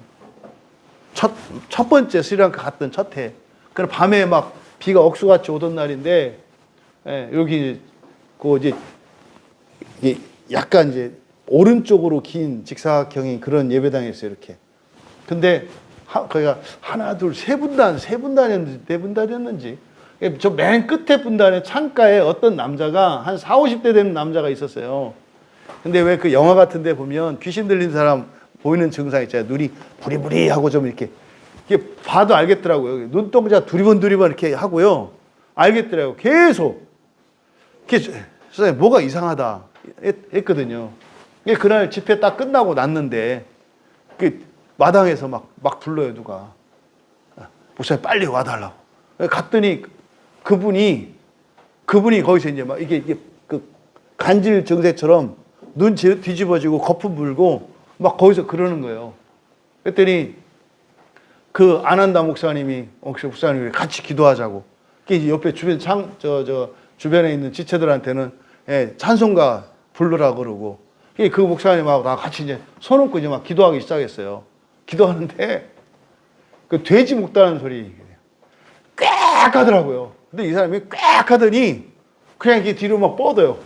첫 번째 스리랑카 갔던 첫 해. 그래 밤에 막 비가 억수같이 오던 날인데, 예, 여기 그 이제 이게 약간 이제 오른쪽으로 긴 직사각형인 그런 예배당이었어요. 이렇게. 근데 거기가 하나 둘 세 분단이었는지 네 분단이었는지 저 맨 끝에 분단에 창가에 어떤 남자가 한 40, 50대 되는 남자가 있었어요. 근데 왜 그 영화 같은 데 보면 귀신 들린 사람 보이는 증상 있잖아요. 눈이 부리부리하고 좀 이렇게 봐도 알겠더라고요. 눈동자 두리번 이렇게 하고요. 알겠더라고요. 계속 선생님 뭐가 이상하다 했거든요. 그날 집회 딱 끝나고 났는데 그 마당에서 막 불러요. 누가 목사님 빨리 와달라고. 갔더니 그분이 거기서 이제 막 이게 그 간질 증세처럼 눈 뒤집어지고 거품 불고 막 거기서 그러는 거예요. 그랬더니 그 안한다 목사님이 같이 기도하자고. 이제 옆에 주변 주변에 있는 지체들한테는 찬송가 부르라 그러고. 그 목사님하고 나 같이 이제 손 얹고 이제 막 기도하기 시작했어요. 기도하는데 그 돼지 먹다는 소리 꽥 하더라고요. 근데 이 사람이 꽥 하더니 그냥 이렇게 뒤로 막 뻗어요.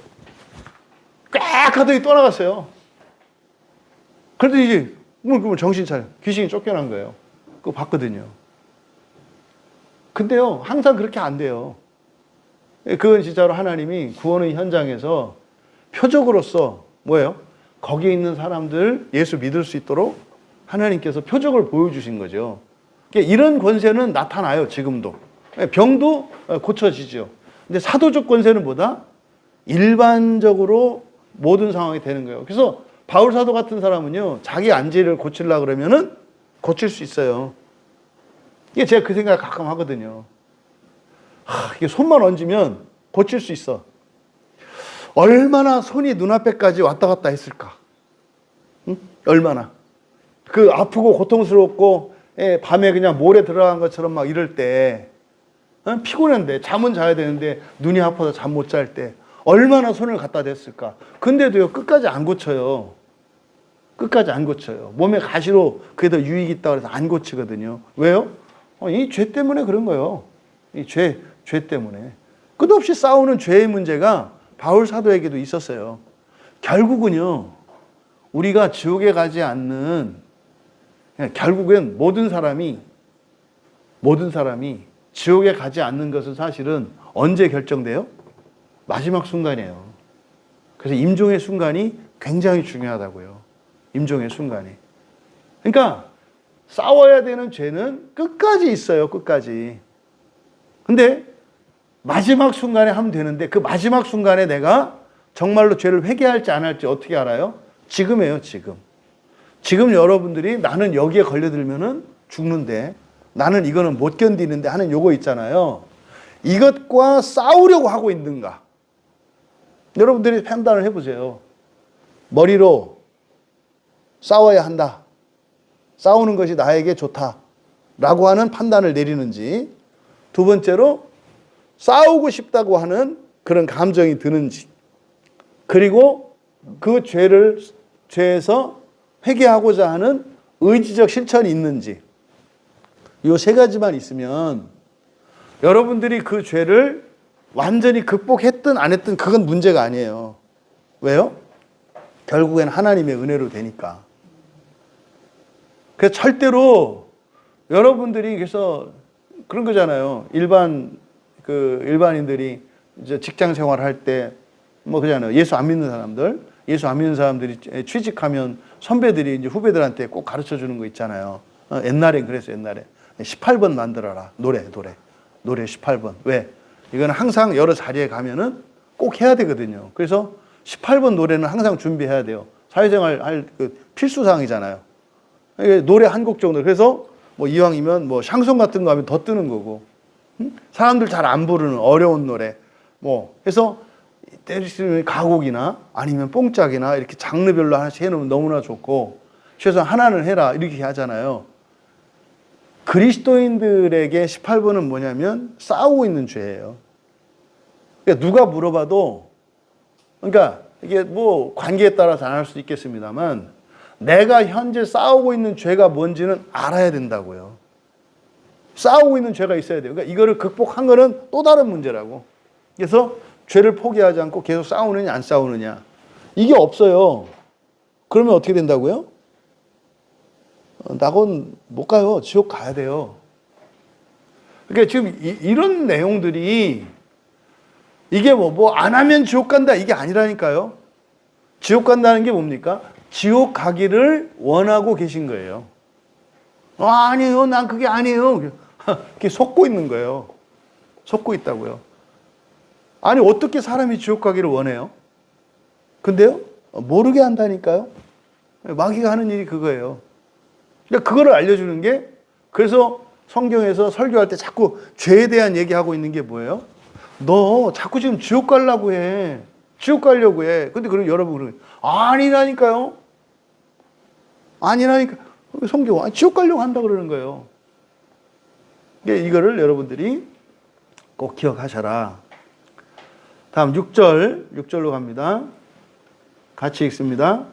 꽥 하더니 떠나갔어요. 그런데 이제 그러면 정신 차려. 귀신이 쫓겨난 거예요. 그거 봤거든요. 근데요, 항상 그렇게 안 돼요. 그건 진짜로 하나님이 구원의 현장에서 표적으로서 뭐예요? 거기에 있는 사람들 예수 믿을 수 있도록 하나님께서 표적을 보여주신 거죠. 이런 권세는 나타나요, 지금도. 병도 고쳐지죠. 근데 사도적 권세는 뭐다? 일반적으로 모든 상황이 되는 거예요. 그래서 바울 사도 같은 사람은요, 자기 안지를 고치려고 그러면은 고칠 수 있어요. 이게 제가 그 생각을 가끔 하거든요. 이게 손만 얹으면 고칠 수 있어. 얼마나 손이 눈앞에까지 왔다 갔다 했을까? 응? 얼마나. 그 아프고 고통스럽고 밤에 그냥 모래 들어간 것처럼 막 이럴 때 피곤한데 잠은 자야 되는데 눈이 아파서 잠 못 잘 때 얼마나 손을 갖다 댔을까? 근데도요 끝까지 안 고쳐요. 끝까지 안 고쳐요. 몸에 가시로 그게 더 유익이 있다고 해서 안 고치거든요. 왜요? 이 죄 때문에 그런 거예요. 이 죄 때문에. 끝없이 싸우는 죄의 문제가 바울 사도에게도 있었어요. 결국은요, 우리가 지옥에 가지 않는, 결국엔 모든 사람이 지옥에 가지 않는 것은 사실은 언제 결정돼요? 마지막 순간이에요. 그래서 임종의 순간이 굉장히 중요하다고요. 임종의 순간이. 그러니까 싸워야 되는 죄는 끝까지 있어요. 끝까지. 근데 마지막 순간에 하면 되는데 그 마지막 순간에 내가 정말로 죄를 회개할지 안 할지 어떻게 알아요? 지금이에요. 지금 여러분들이 나는 여기에 걸려들면은 죽는데 나는 이거는 못 견디는데 하는 요거 있잖아요. 이것과 싸우려고 하고 있는가? 여러분들이 판단을 해보세요. 머리로 싸워야 한다. 싸우는 것이 나에게 좋다라고 하는 판단을 내리는지, 두 번째로 싸우고 싶다고 하는 그런 감정이 드는지, 그리고 그 죄에서 회개하고자 하는 의지적 실천이 있는지, 이 세 가지만 있으면 여러분들이 그 죄를 완전히 극복했든 안 했든 그건 문제가 아니에요. 왜요? 결국엔 하나님의 은혜로 되니까. 그래서 절대로 여러분들이 그래서 그런 거잖아요. 일반인들이 이제 직장 생활을 할 때 뭐 그잖아요. 예수 안 믿는 사람들이 취직하면 선배들이 이제 후배들한테 꼭 가르쳐 주는 거 있잖아요. 옛날엔 그랬어요. 옛날에 18번 만들어라. 노래 18번. 왜? 이거는 항상 여러 자리에 가면은 꼭 해야 되거든요. 그래서 18번 노래는 항상 준비해야 돼요. 사회생활 할 그 필수 사항이잖아요. 노래 한 곡 정도. 그래서 뭐 이왕이면 뭐 샹송 같은 거 하면 더 뜨는 거고. 사람들 잘 안 부르는 어려운 노래. 뭐 해서 때리시는 가곡이나 아니면 뽕짝이나 이렇게 장르별로 하나씩 해놓으면 너무나 좋고, 최소한 하나는 해라 이렇게 하잖아요. 그리스도인들에게 18번은 뭐냐면 싸우고 있는 죄예요. 그러니까 누가 물어봐도, 그러니까 이게 뭐 관계에 따라 다를 수도 있겠습니다만 내가 현재 싸우고 있는 죄가 뭔지는 알아야 된다고요. 싸우고 있는 죄가 있어야 돼요. 그러니까 이거를 극복한 거는 또 다른 문제라고. 그래서 죄를 포기하지 않고 계속 싸우느냐 안 싸우느냐 이게 없어요. 그러면 어떻게 된다고요? 낙원 못 가요. 지옥 가야 돼요. 그러니까 지금 이런 내용들이 이게 뭐 안 하면 지옥 간다 이게 아니라니까요. 지옥 간다는 게 뭡니까? 지옥 가기를 원하고 계신 거예요. 아니에요. 난 그게 아니에요. 그게 속고 있는 거예요. 속고 있다고요. 아니 어떻게 사람이 지옥 가기를 원해요? 근데요? 모르게 한다니까요. 마귀가 하는 일이 그거예요. 그러니까 그거를 알려주는 게 그래서 성경에서 설교할 때 자꾸 죄에 대한 얘기하고 있는 게 뭐예요? 너 자꾸 지금 지옥 가려고 해. 지옥 가려고 해. 근데 그럼 여러분 그러면 아니라니까요. 아니라니까. 성경 지옥 가려고 한다 그러는 거예요. 그러니까 이거를 여러분들이 꼭 기억하셔라. 다음 6절로 갑니다. 같이 읽습니다.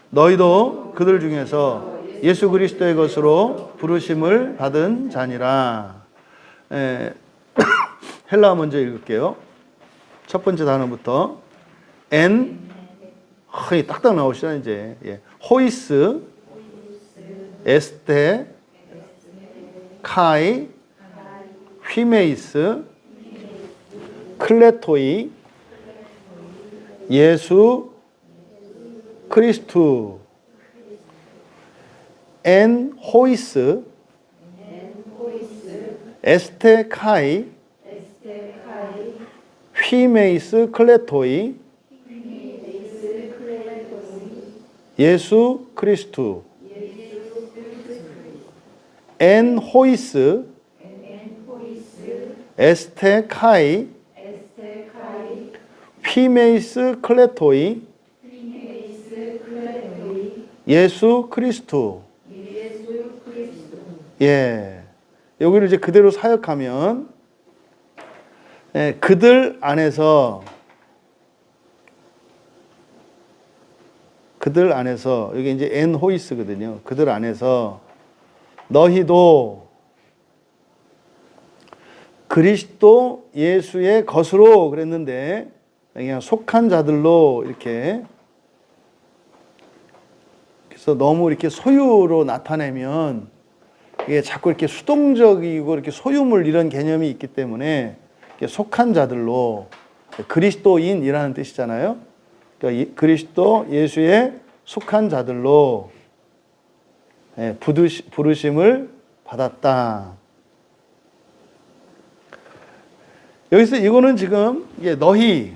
너희도 그들 중에서 예수 그리스도의 것으로 부르심을 받은 자니라. 헬라어 먼저 읽을게요. 첫 번째 단어부터 딱딱 나오시잖아요 이제. 호이스, 에스테, 카이, 휘메이스, 클레토이, 예수, 크리스투, 엔 호이스, 에스테 카이, 휘메이스 클레토이, 예수 크리스투, 엔 호이스, 에스테 카이, 휘메이스 클레토이, 예수 크리스투. 예. 여기를 이제 그대로 사역하면 그들 안에서 여기 이제 엔 호이스거든요. 그들 안에서 너희도 그리스도 예수의 것으로 그랬는데 그냥 속한 자들로 이렇게 그래서 너무 이렇게 소유로 나타내면 이게 자꾸 이렇게 수동적이고 이렇게 소유물 이런 개념이 있기 때문에 속한 자들로 그리스도인이라는 뜻이잖아요. 그러니까 그리스도 예수의 속한 자들로 부르심을 받았다. 여기서 이거는 지금 너희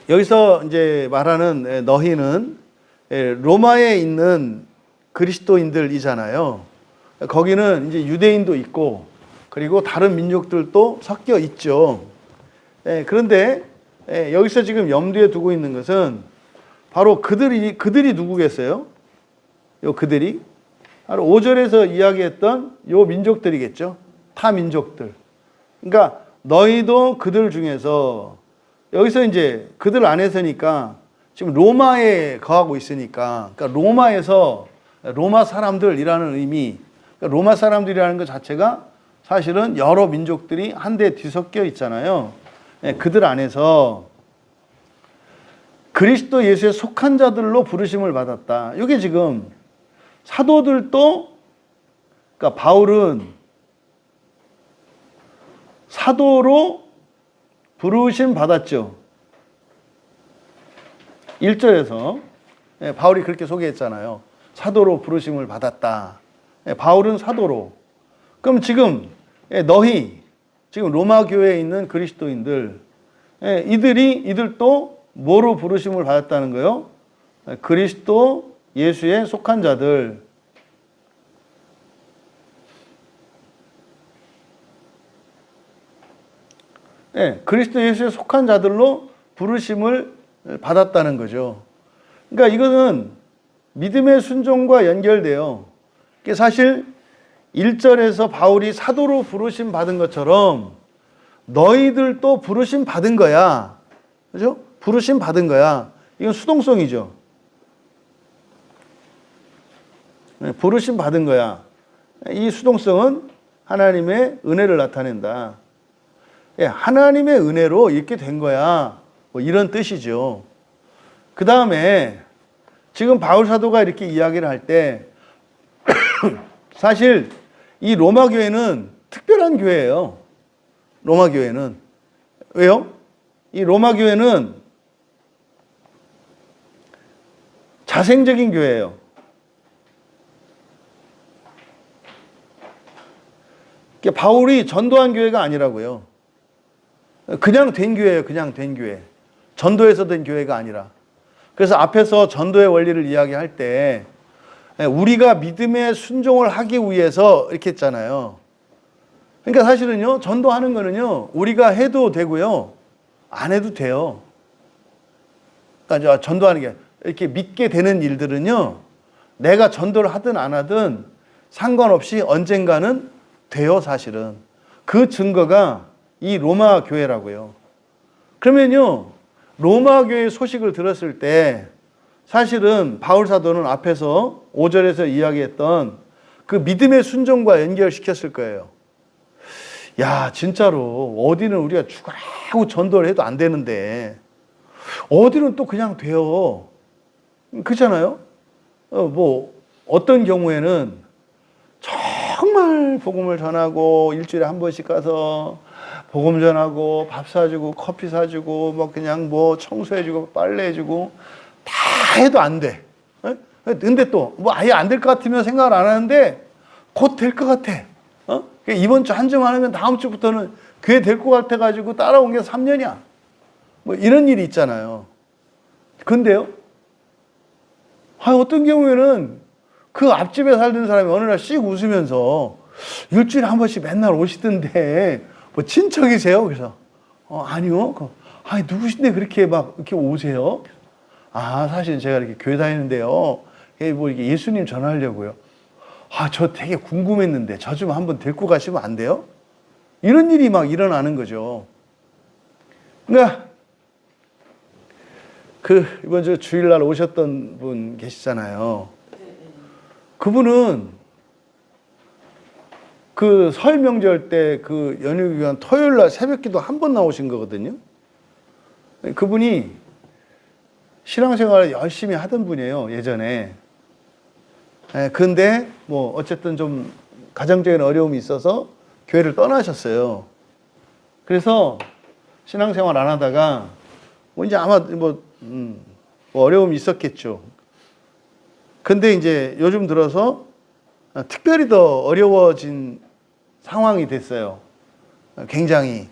여기서 이제 말하는 너희는 로마에 있는 그리스도인들이잖아요. 거기는 이제 유대인도 있고 그리고 다른 민족들도 섞여 있죠. 그런데 여기서 지금 염두에 두고 있는 것은 바로 그들이 누구겠어요? 그들이 바로 5절에서 이야기했던 요 민족들이겠죠. 타 민족들. 그러니까 너희도 그들 중에서 여기서 이제 그들 안에서니까 지금 로마에 거하고 있으니까 그러니까 로마에서 로마 사람들이라는 의미, 그러니까 로마 사람들이라는 것 자체가 사실은 여러 민족들이 한데 뒤섞여 있잖아요. 그들 안에서 그리스도 예수에 속한 자들로 부르심을 받았다. 이게 지금 사도들도 그러니까 바울은 사도로 부르심 받았죠. 1절에서 바울이 그렇게 소개했잖아요. 사도로 부르심을 받았다. 바울은 사도로. 그럼 지금 너희 지금 로마 교회에 있는 그리스도인들 이들도 뭐로 부르심을 받았다는 거예요? 그리스도 예수에 속한 자들. 그리스도 예수에 속한 자들로 부르심을 받았다는 거죠. 그러니까 이거는 믿음의 순종과 연결돼요. 사실 1절에서 바울이 사도로 부르심 받은 것처럼 너희들도 부르심 받은 거야. 그죠? 부르심 받은 거야. 이건 수동성이죠. 부르심 받은 거야. 이 수동성은 하나님의 은혜를 나타낸다. 하나님의 은혜로 이렇게 된 거야. 뭐 이런 뜻이죠. 그 다음에 지금 바울 사도가 이렇게 이야기를 할 때 사실 이 로마 교회는 특별한 교회예요. 로마 교회는. 왜요? 이 로마 교회는 자생적인 교회예요. 바울이 전도한 교회가 아니라고요. 그냥 된 교회예요. 그냥 된 교회. 전도해서 된 교회가 아니라. 그래서 앞에서 전도의 원리를 이야기할 때 우리가 믿음에 순종을 하기 위해서 이렇게 했잖아요. 그러니까 사실은요, 전도하는 거는요, 우리가 해도 되고요, 안 해도 돼요. 그러니까 전도하는 게 이렇게 믿게 되는 일들은요, 내가 전도를 하든 안 하든 상관없이 언젠가는 돼요, 사실은. 그 증거가 이 로마 교회라고요. 그러면요, 로마 교회 소식을 들었을 때 사실은 바울 사도는 앞에서 5절에서 이야기했던 그 믿음의 순종과 연결시켰을 거예요. 야, 진짜로 어디는 우리가 죽으라고 전도를 해도 안 되는데 어디는 또 그냥 돼요. 그렇잖아요? 뭐 어떤 경우에는 정말 복음을 전하고 일주일에 한 번씩 가서 복음 전하고 밥 사주고 커피 사주고 뭐 그냥 뭐 청소해주고 빨래해주고 다 해도 안 돼. 근데 또 뭐 아예 안 될 것 같으면 생각을 안 하는데 곧 될 것 같아. 이번 주 한 주만 하면 다음 주부터는 교회 될 것 같아가지고 따라온 게 3년이야. 뭐 이런 일이 있잖아요. 근데요, 어떤 경우에는 그 앞집에 살던 사람이 어느 날 씩 웃으면서 일주일에 한 번씩 맨날 오시던데 뭐 친척이세요? 그래서 아니요. 아니 누구신데 그렇게 막 이렇게 오세요? 아, 사실 제가 이렇게 교회 다니는데요. 뭐 이게 예수님 전하려고요. 아, 저 되게 궁금했는데 저 좀 한번 데리고 가시면 안 돼요? 이런 일이 막 일어나는 거죠. 그러니까 그 이번 주 주일날 오셨던 분 계시잖아요. 그분은 그 설 명절 때 그 연휴 기간 토요일날 새벽기도 한 번 나오신 거거든요. 그분이 신앙생활을 열심히 하던 분이에요, 예전에. 근데 뭐 어쨌든 좀 가정적인 어려움이 있어서 교회를 떠나셨어요. 그래서 신앙생활 안 하다가 뭐 이제 아마 뭐 어려움이 있었겠죠. 근데 이제 요즘 들어서 특별히 더 어려워진 상황이 됐어요. 굉장히.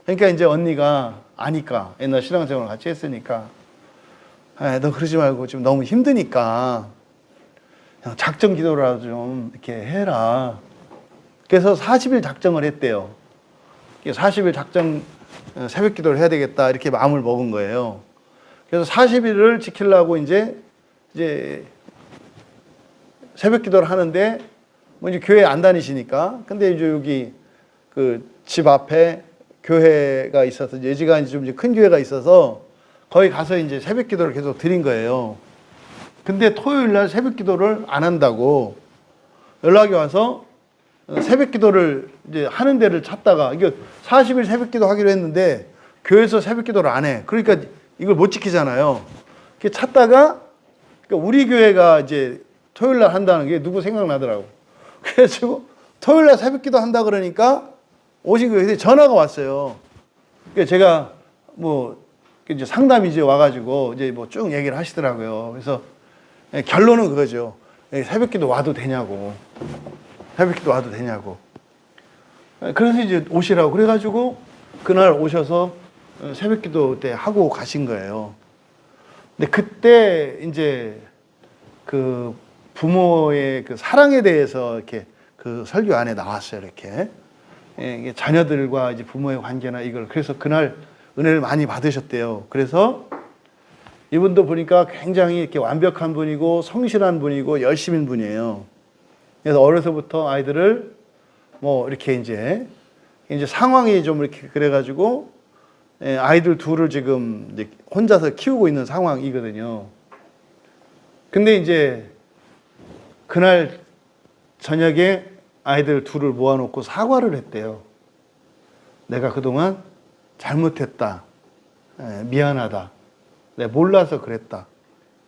그러니까 이제 언니가 아니까 옛날 신앙생활 같이 했으니까 너 그러지 말고 지금 너무 힘드니까 그냥 작정 기도라도 좀 이렇게 해라. 그래서 40일 작정을 했대요. 40일 작정 새벽 기도를 해야 되겠다 이렇게 마음을 먹은 거예요. 그래서 40일을 지키려고 이제 새벽 기도를 하는데 뭐 이제 교회 안 다니시니까 근데 이제 여기 그 집 앞에 교회가 있어서 예지가 좀 큰 교회가 있어서 거기 가서 이제 새벽 기도를 계속 드린 거예요. 근데 토요일 날 새벽 기도를 안 한다고 연락이 와서 새벽 기도를 이제 하는 데를 찾다가 이게 40일 새벽 기도 하기로 했는데 교회에서 새벽 기도를 안 해. 그러니까 이걸 못 지키잖아요. 이렇게 찾다가 그러니까 우리 교회가 이제 토요일 날 한다는 게 누구 생각나더라고. 그래가지고 토요일 날 새벽 기도 한다 그러니까 오신 거예요. 근데 전화가 왔어요. 그러니까 제가 뭐 이제 상담이 이제 와가지고 이제 뭐 쭉 얘기를 하시더라고요. 그래서 결론은 그거죠. 새벽 기도 와도 되냐고. 새벽 기도 와도 되냐고. 그래서 이제 오시라고. 그래가지고 그날 오셔서 새벽 기도 때 하고 가신 거예요. 근데 그때 이제 그 부모의 그 사랑에 대해서 이렇게 그 설교 안에 나왔어요. 이렇게. 이게 자녀들과 이제 부모의 관계나 이걸. 그래서 그날 은혜를 많이 받으셨대요. 그래서 이분도 보니까 굉장히 이렇게 완벽한 분이고 성실한 분이고 열심인 분이에요. 그래서 어려서부터 아이들을 뭐 이렇게 이제 상황이 좀 이렇게 그래가지고 아이들 둘을 지금 이제 혼자서 키우고 있는 상황이거든요. 근데 이제 그날 저녁에 아이들 둘을 모아놓고 사과를 했대요. 내가 그동안 잘못했다. 미안하다. 내가 몰라서 그랬다.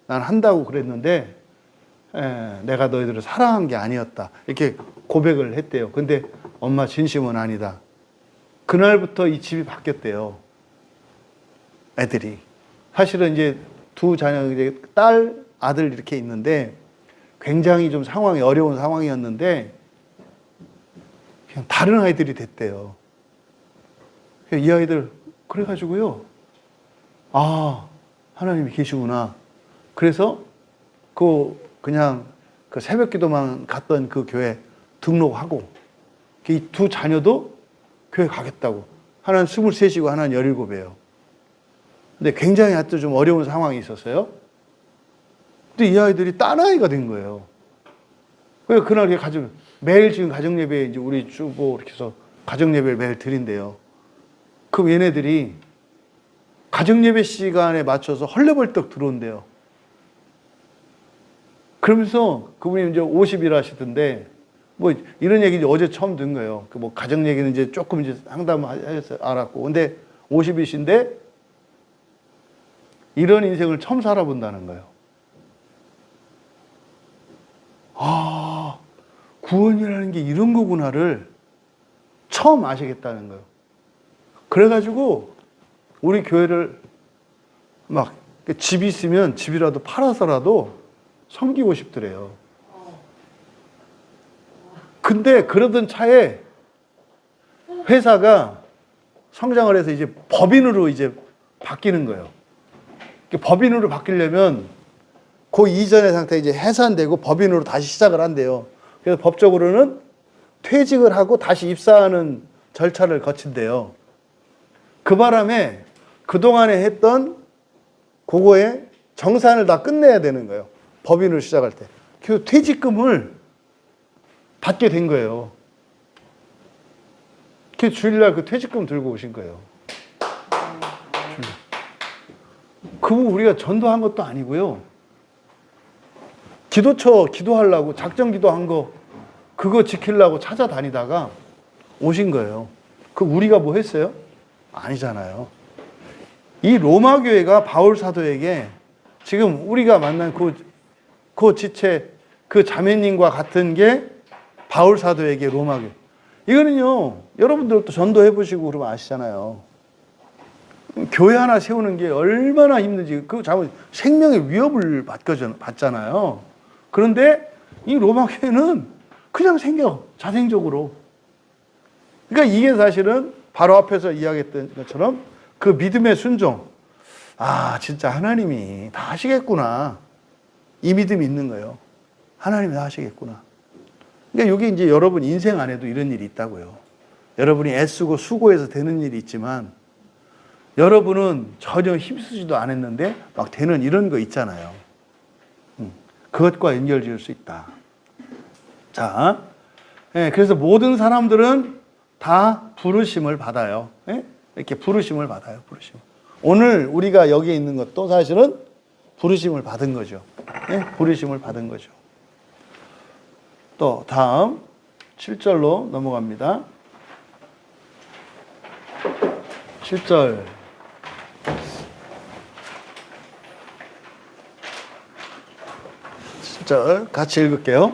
난 한다고 그랬는데 내가 너희들을 사랑한 게 아니었다. 이렇게 고백을 했대요. 근데 엄마 진심은 아니다. 그날부터 이 집이 바뀌었대요. 애들이. 사실은 이제 두 자녀, 이제 딸, 아들 이렇게 있는데 굉장히 좀 상황이 어려운 상황이었는데 그냥 다른 아이들이 됐대요. 이 아이들 그래가지고요. 아, 하나님이 계시구나. 그래서 그냥 그 새벽기도만 갔던 그 교회 등록하고 이 두 자녀도 교회 가겠다고. 하나는 23이고 하나는 17이에요. 근데 굉장히 하여튼 좀 어려운 상황이 있었어요. 근데 이 아이들이 딴 아이가 된 거예요. 그래서 그날 매일 지금 가정예배에 이제 우리 주보 이렇게 해서 가정예배를 매일 드린대요. 그럼 얘네들이 가정예배 시간에 맞춰서 헐레벌떡 들어온대요. 그러면서 그분이 이제 50일 하시던데, 뭐 이런 얘기 이제 어제 처음 듣는 거예요. 그 뭐 가정 얘기는 이제 조금 이제 상담해서 알았고. 근데 50이신데 이런 인생을 처음 살아본다는 거예요. 아, 구원이라는 게 이런 거구나를 처음 아시겠다는 거예요. 그래가지고 우리 교회를 막 집이 있으면 집이라도 팔아서라도 섬기고 싶더래요. 근데 그러던 차에 회사가 성장을 해서 이제 법인으로 이제 바뀌는 거예요. 법인으로 바뀌려면 그 이전의 상태 이제 해산되고 법인으로 다시 시작을 한대요. 그래서 법적으로는 퇴직을 하고 다시 입사하는 절차를 거친대요. 그 바람에 그동안에 했던 그거에 정산을 다 끝내야 되는 거예요. 법인으로 시작할 때. 그 퇴직금을 받게 된 거예요. 그 주일날 그 퇴직금 들고 오신 거예요. 그분 우리가 전도한 것도 아니고요. 기도처 기도하려고 작정 기도한 거 그거 지키려고 찾아다니다가 오신 거예요. 그 우리가 뭐 했어요? 아니잖아요. 이 로마 교회가 바울 사도에게 지금 우리가 만난 그 지체 그 자매님과 같은 게 바울 사도에게 로마 교회. 이거는요, 여러분들도 전도해 보시고 그러면 아시잖아요. 교회 하나 세우는 게 얼마나 힘든지, 그 잘못 생명의 위협을 받잖아요. 그런데 이 로마 교회는 그냥 생겨, 자생적으로. 그러니까 이게 사실은 바로 앞에서 이야기했던 것처럼 그 믿음의 순종. 아, 진짜 하나님이 다 하시겠구나. 이 믿음이 있는 거예요. 하나님이 다 하시겠구나. 그러니까 이게 이제 여러분 인생 안에도 이런 일이 있다고요. 여러분이 애쓰고 수고해서 되는 일이 있지만 여러분은 전혀 힘쓰지도 않았는데 막 되는 이런 거 있잖아요. 그것과 연결 지을 수 있다. 자, 그래서 모든 사람들은 다 부르심을 받아요. 이렇게 부르심을 받아요. 부르심. 오늘 우리가 여기 있는 것도 사실은 부르심을 받은 거죠. 부르심을 받은 거죠. 또 다음 7절로 넘어갑니다. 7절. 같이 읽을게요.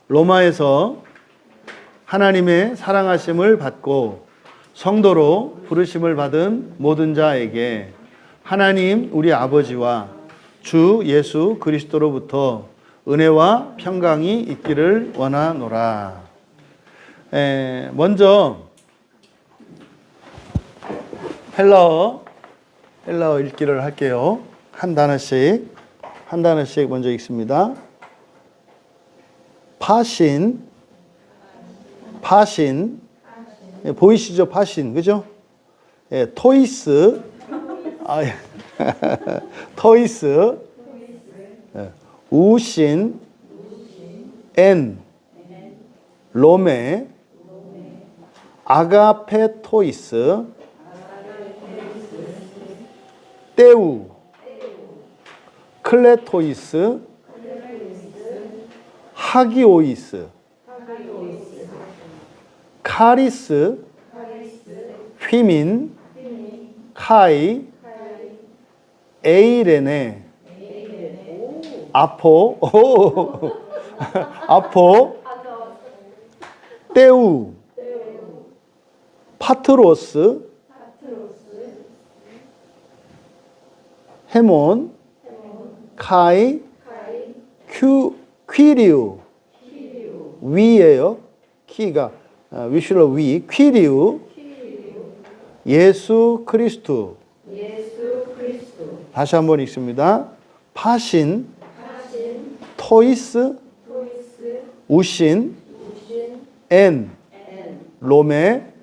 로마에서 하나님의 사랑하심을 받고 성도로 부르심을 받은 모든 자에게 하나님 우리 아버지와 주 예수 그리스도로부터 은혜와 평강이 있기를 원하노라. 먼저 헬라어 읽기를 할게요. 한 단어씩 먼저 읽습니다. 파신 보이시죠? 파신, 그죠? 토이스, 토이스, 우신, 엔, 로메, 아가페토이스, 떼우, 클레토이스, 하기오이스, 카리스, 휘민, 카이, 에이레네, 아포, 아포, 떼우, 파트로스, 헤몬, 카이, 퀴리우, 위예요. 키가 위슈러 위, 퀴리우, 예수 그리스도. 다시 한번 읽습니다. 파신, 토이스, 우신, 엔, 로메,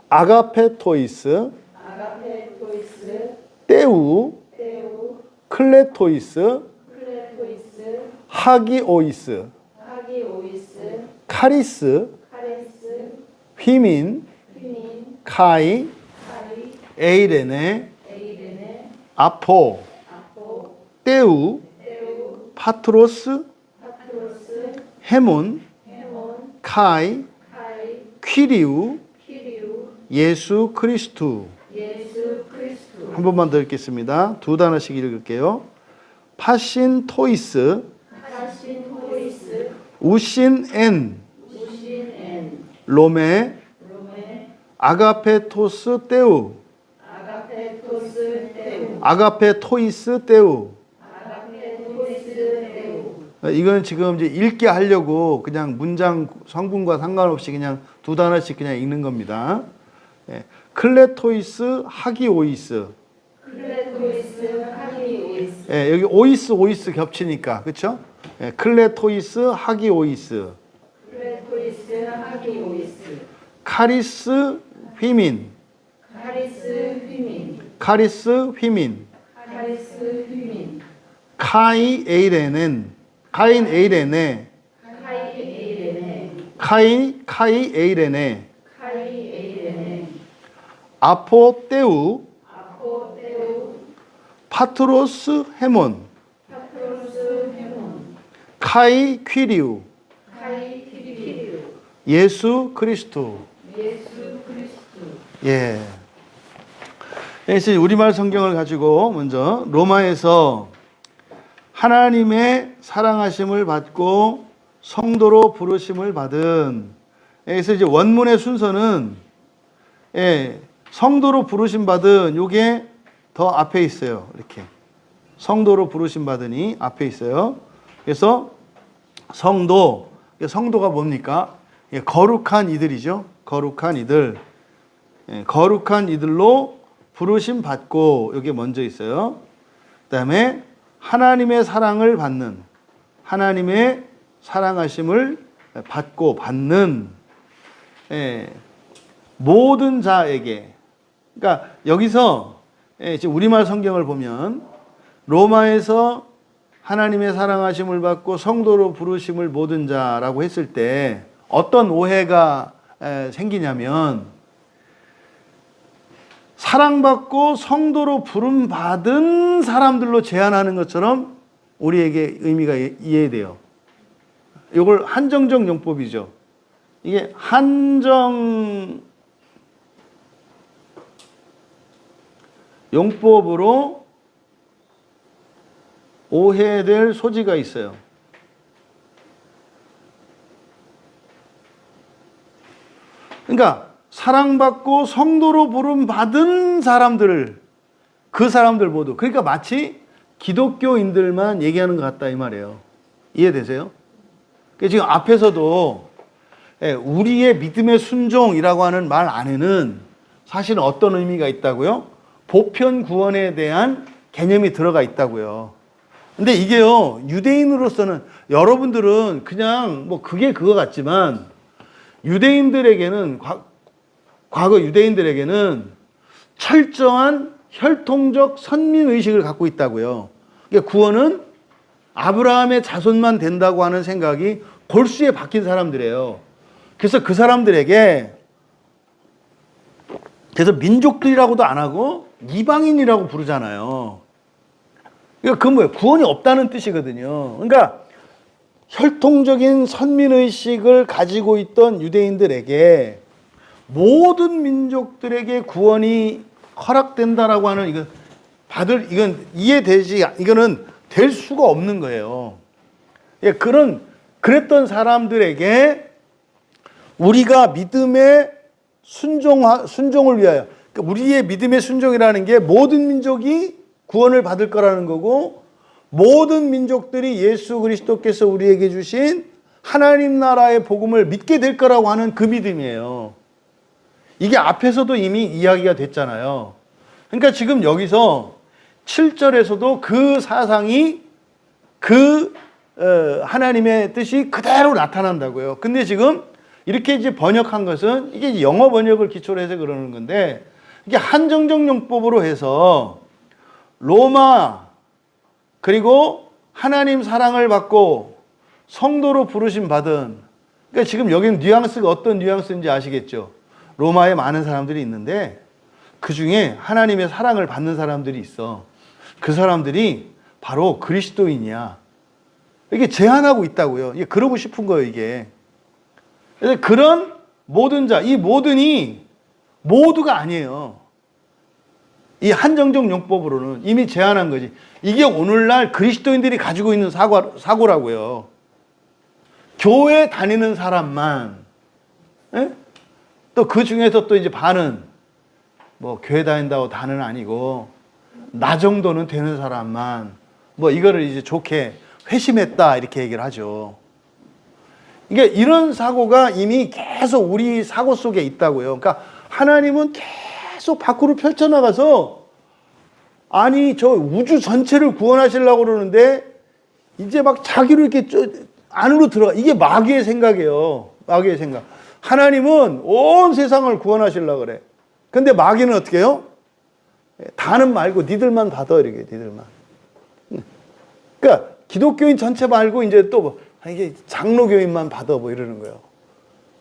아가페토이스, 떼우, 클레토이스, 하기오이스, 카리스, 휘민, 카이, 에이레네, 아포, 떼우, 파트로스, 헤몬, 카이, 퀴리우, 예수 그리스도. 한 번만 더 읽겠습니다. 두 단어씩 읽을게요. 파신 토이스, 우신 엔, 로메, 아가페토스 떼우, 아가페토이스 떼우. 이건 지금 이제 읽게 하려고 그냥 문장 성분과 상관없이 그냥 두 단어씩 그냥 읽는 겁니다. 예. 클레토이스 하기오이스. 예, 여기 오이스 겹치니까 그렇죠? 예, 클레토이스 하기오이스. 카리스 휘민. 카이 에이레넨. 카인 에이레네. 카이 에이레네. 아포 떼우, 파트로스 헤몬, 카이 퀴리우, 예수 그리스도. 예. 그래서 우리말 성경을 가지고 먼저 로마에서 하나님의 사랑하심을 받고 성도로 부르심을 받은. 그래서 이제 원문의 순서는 성도로 부르심 받은 요게 더 앞에 있어요. 이렇게 성도로 부르심 받으니 앞에 있어요. 그래서 성도가 뭡니까? 거룩한 이들이죠. 거룩한 이들. 거룩한 이들로 부르심 받고 여기 먼저 있어요. 그다음에 하나님의 사랑을 받는, 하나님의 사랑하심을 받고 받는 모든 자에게. 그러니까 여기서 지금 우리말 성경을 보면 로마에서 하나님의 사랑하심을 받고 성도로 부르심을 모든 자라고 했을 때 어떤 오해가 생기냐면 사랑받고 성도로 부름 받은 사람들로 제한하는 것처럼 우리에게 의미가 이해돼요. 이걸 한정적 용법이죠. 이게 한정 용법으로 오해될 소지가 있어요. 그러니까 사랑받고 성도로 부름 받은 사람들, 그 사람들 모두, 그러니까 마치 기독교인들만 얘기하는 것 같다 이 말이에요. 이해되세요? 그러니까 지금 앞에서도 우리의 믿음의 순종이라고 하는 말 안에는 사실은 어떤 의미가 있다고요? 보편 구원에 대한 개념이 들어가 있다고요. 근데 이게요, 유대인으로서는 여러분들은 그냥 뭐 그게 그거 같지만 유대인들에게는 과거 유대인들에게는 철저한 혈통적 선민의식을 갖고 있다고요. 그러니까 구원은 아브라함의 자손만 된다고 하는 생각이 골수에 박힌 사람들이에요. 그래서 그 사람들에게 그래서 민족들이라고도 안 하고 이방인이라고 부르잖아요. 그러니까 그 뭐예요? 구원이 없다는 뜻이거든요. 그러니까 혈통적인 선민의식을 가지고 있던 유대인들에게 모든 민족들에게 구원이 허락된다라고 하는 이건 이해되지, 이거는 될 수가 없는 거예요. 예, 그랬던 사람들에게 우리가 믿음의 순종을 위하여, 그러니까 우리의 믿음의 순종이라는 게 모든 민족이 구원을 받을 거라는 거고, 모든 민족들이 예수 그리스도께서 우리에게 주신 하나님 나라의 복음을 믿게 될 거라고 하는 그 믿음이에요. 이게 앞에서도 이미 이야기가 됐잖아요. 그러니까 지금 여기서 7절에서도 그 사상이 하나님의 뜻이 그대로 나타난다고요. 근데 지금 이렇게 이제 번역한 것은 이게 영어 번역을 기초로 해서 그러는 건데, 이게 한정적 용법으로 해서 로마 그리고 하나님 사랑을 받고 성도로 부르심 받은, 그러니까 지금 여기는 뉘앙스가 어떤 뉘앙스인지 아시겠죠? 로마에 많은 사람들이 있는데 그 중에 하나님의 사랑을 받는 사람들이 있어. 그 사람들이 바로 그리스도인이야. 이게 제한하고 있다고요. 이게 그러고 싶은 거예요, 이게. 그런 모든 자, 이 모든이 모두가 아니에요. 이 한정적 용법으로는 이미 제한한 거지. 이게 오늘날 그리스도인들이 가지고 있는 사고라고요. 교회 다니는 사람만, 또 그 중에서 또 이제 반은 뭐 교회 다닌다고 다는 아니고 나 정도는 되는 사람만 뭐 이거를 이제 좋게 회심했다 이렇게 얘기를 하죠. 그러니까 이런 사고가 이미 계속 우리 사고 속에 있다고요. 그러니까 하나님은 계속 밖으로 펼쳐나가서 아니 저 우주 전체를 구원하시려고 그러는데 이제 막 자기로 이렇게 안으로 들어가. 이게 마귀의 생각이에요. 마귀의 생각. 하나님은 온 세상을 구원하시려고 그래. 근데 마귀는 어떻게 해요? 다는 말고 니들만 받아 이렇게 니들만. 그러니까 기독교인 전체 말고 이제 또 이게 장로교인만 받아 뭐 이러는 거예요.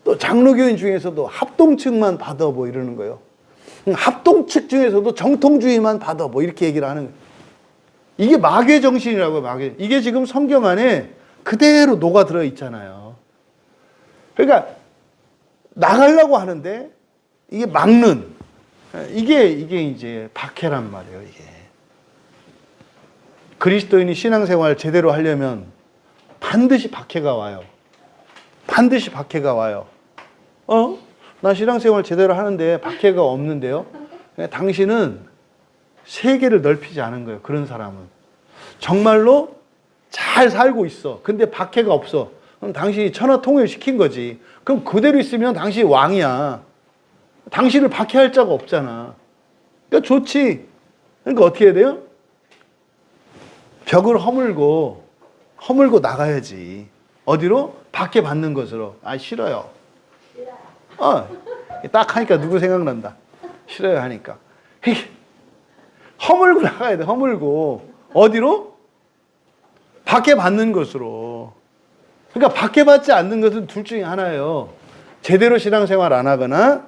또 장로교인 중에서도 합동층만 받아 뭐 이러는 거예요. 합동측 중에서도 정통주의만 받아 뭐 이렇게 얘기를 하는 거예요. 이게 마귀의 정신이라고요. 마귀. 이게 지금 성경 안에 그대로 녹아 들어 있잖아요. 그러니까 나가려고 하는데 이게 막는 이게 이제 박해란 말이에요. 이게 그리스도인이 신앙생활 제대로 하려면 반드시 박해가 와요. 반드시 박해가 와요. 나 신앙생활 제대로 하는데 박해가 없는데요. 당신은 세계를 넓히지 않은 거예요. 그런 사람은 정말로 잘 살고 있어. 근데 박해가 없어. 그럼 당신이 천하통일 시킨 거지. 그럼 그대로 있으면 당신이 왕이야. 당신을 박해할 자가 없잖아. 그러니까 좋지. 그러니까 어떻게 해야 돼요? 벽을 허물고 나가야지. 어디로? 박해받는 것으로. 아, 싫어요. 딱 하니까 누구 생각난다. 싫어요 하니까. 허물고 나가야 돼. 허물고. 어디로? 박해받는 것으로. 그러니까 박해받지 않는 것은 둘 중에 하나예요. 제대로 신앙생활 안 하거나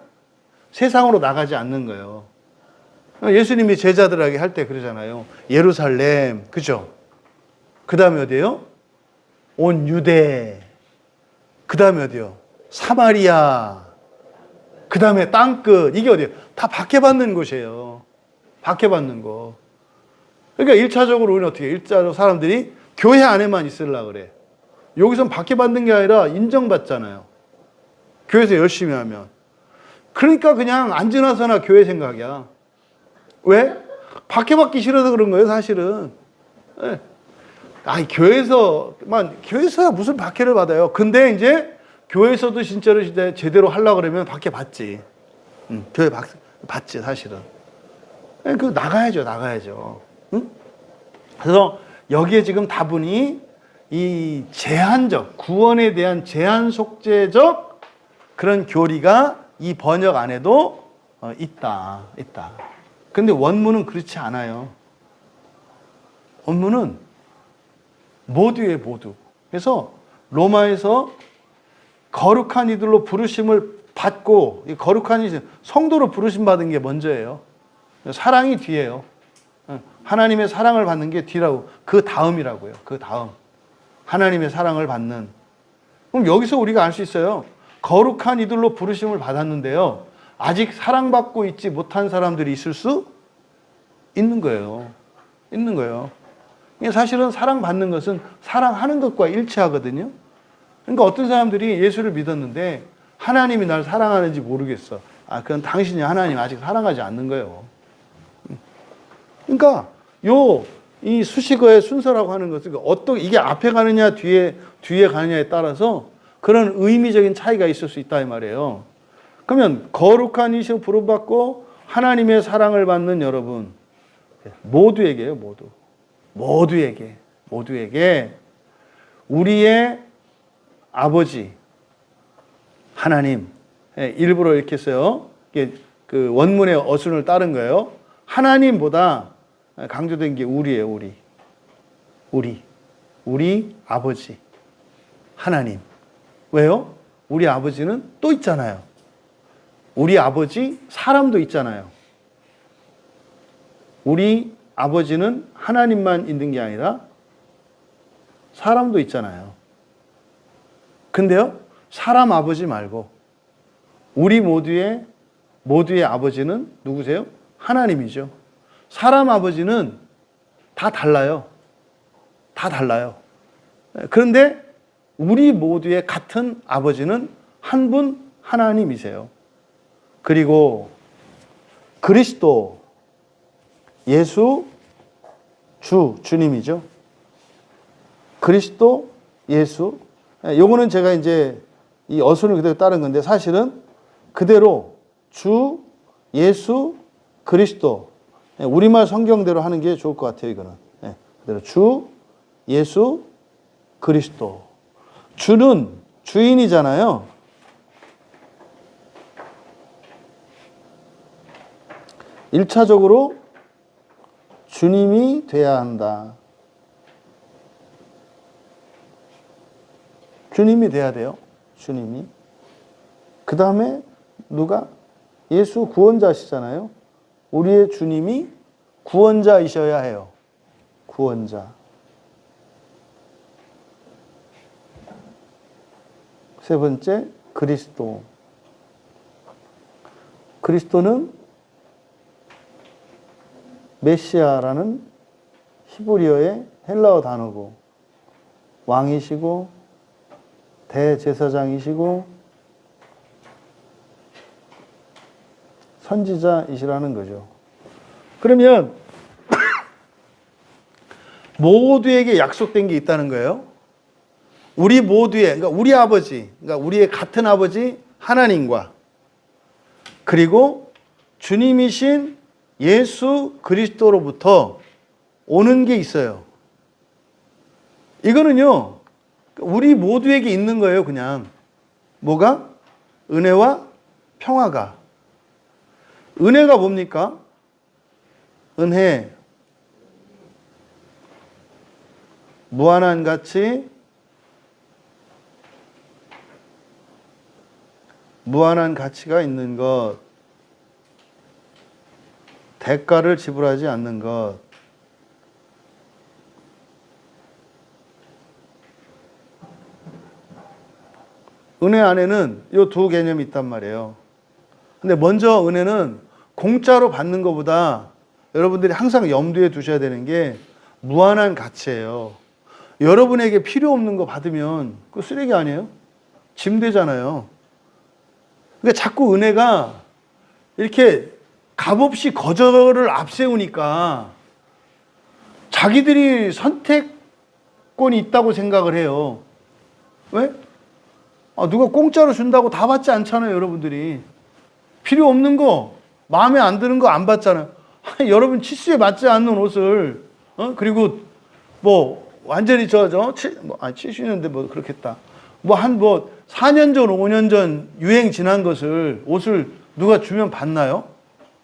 세상으로 나가지 않는 거예요. 예수님이 제자들에게 할 때 그러잖아요. 예루살렘, 그죠? 그 다음에 어디예요? 온 유대. 그 다음에 어디요? 사마리아. 그 다음에 땅끝. 이게 어디예요? 다 박해받는 곳이에요. 박해받는 거. 그러니까 1차적으로 우리는 어떻게 해요? 1차적으로 사람들이 교회 안에만 있으려고 그래. 여기선 박해받는 게 아니라 인정받잖아요. 교회에서 열심히 하면. 그러니까 그냥 앉으나서나 교회 생각이야. 왜? 박해받기 싫어서 그런 거예요, 사실은. 교회에서야 무슨 박해를 받아요. 근데 이제 교회에서도 진짜로 제대로 하려고 그러면 박해받지. 교회 받지, 사실은. 나가야죠. 응? 그래서 여기에 지금 다분히 이 제한적, 구원에 대한 제한 속죄적 그런 교리가 이 번역 안에도 있다. 근데 원문은 그렇지 않아요. 원문은 모두예요, 모두. 그래서 로마에서 거룩한 이들로 부르심을 받고 이 거룩한 이 성도로 부르심 받은 게 먼저예요. 사랑이 뒤에요. 하나님의 사랑을 받는 게 뒤라고. 그 다음이라고요. 그 다음. 하나님의 사랑을 받는. 그럼 여기서 우리가 알 수 있어요. 거룩한 이들로 부르심을 받았는데요. 아직 사랑받고 있지 못한 사람들이 있을 수 있는 거예요. 있는 거예요. 사실은 사랑받는 것은 사랑하는 것과 일치하거든요. 그러니까 어떤 사람들이 예수를 믿었는데 하나님이 날 사랑하는지 모르겠어. 그건 당신이 하나님 아직 사랑하지 않는 거예요. 그러니까 이 수식어의 순서라고 하는 것은 이게 앞에 가느냐 뒤에 가느냐에 따라서 그런 의미적인 차이가 있을 수 있다 이 말이에요. 그러면 거룩한 이시로 부름받고 하나님의 사랑을 받는 여러분 모두에게요. 모두에게 우리의 아버지 하나님, 일부러 이렇게 써요. 그 원문의 어순을 따른 거예요. 하나님보다 강조된 게 우리예요. 우리 아버지 하나님. 왜요? 우리 아버지는 또 있잖아요. 우리 아버지 사람도 있잖아요. 우리 아버지는 하나님만 있는 게 아니라 사람도 있잖아요. 근데요, 사람 아버지 말고 우리 모두의 아버지는 누구세요? 하나님이죠. 사람 아버지는 다 달라요. 그런데 우리 모두의 같은 아버지는 한 분 하나님이세요. 그리고 그리스도, 예수, 주님이죠. 그리스도, 예수. 요거는 제가 이제 이 어순을 그대로 따른 건데 사실은 그대로 주, 예수, 그리스도. 우리말 성경대로 하는 게 좋을 것 같아요, 이거는. 그대로 주, 예수, 그리스도. 주는 주인이잖아요. 일차적으로 주님이 돼야 한다. 주님이 돼야 돼요. 주님이. 그 다음에 누가? 예수 구원자시잖아요. 우리의 주님이 구원자이셔야 해요. 구원자. 세 번째, 그리스도. 그리스도는 메시아라는 히브리어의 헬라어 단어고 왕이시고 대제사장이시고 선지자이시라는 거죠. 그러면 모두에게 약속된 게 있다는 거예요. 우리 모두의, 그러니까 우리 아버지, 그러니까 우리의 같은 아버지 하나님과 그리고 주님이신 예수 그리스도로부터 오는 게 있어요. 이거는요, 우리 모두에게 있는 거예요, 그냥. 뭐가? 은혜와 평화가. 은혜가 뭡니까? 은혜. 무한한 가치, 무한한 가치가 있는 것, 대가를 지불하지 않는 것, 은혜 안에는 이 두 개념이 있단 말이에요. 근데 먼저 은혜는 공짜로 받는 것보다 여러분들이 항상 염두에 두셔야 되는 게 무한한 가치예요. 여러분에게 필요 없는 거 받으면 그거 쓰레기 아니에요? 짐 되잖아요. 그러니까 자꾸 은혜가 이렇게 값없이 거절을 앞세우니까 자기들이 선택권이 있다고 생각을 해요. 왜? 누가 공짜로 준다고 다 받지 않잖아요, 여러분들이. 필요 없는 거, 마음에 안 드는 거 안 받잖아요. 여러분 치수에 맞지 않는 옷을, 그리고 뭐, 완전히 70년대 뭐 그렇겠다. 4년 전, 5년 전 유행 지난 옷을 누가 주면 받나요?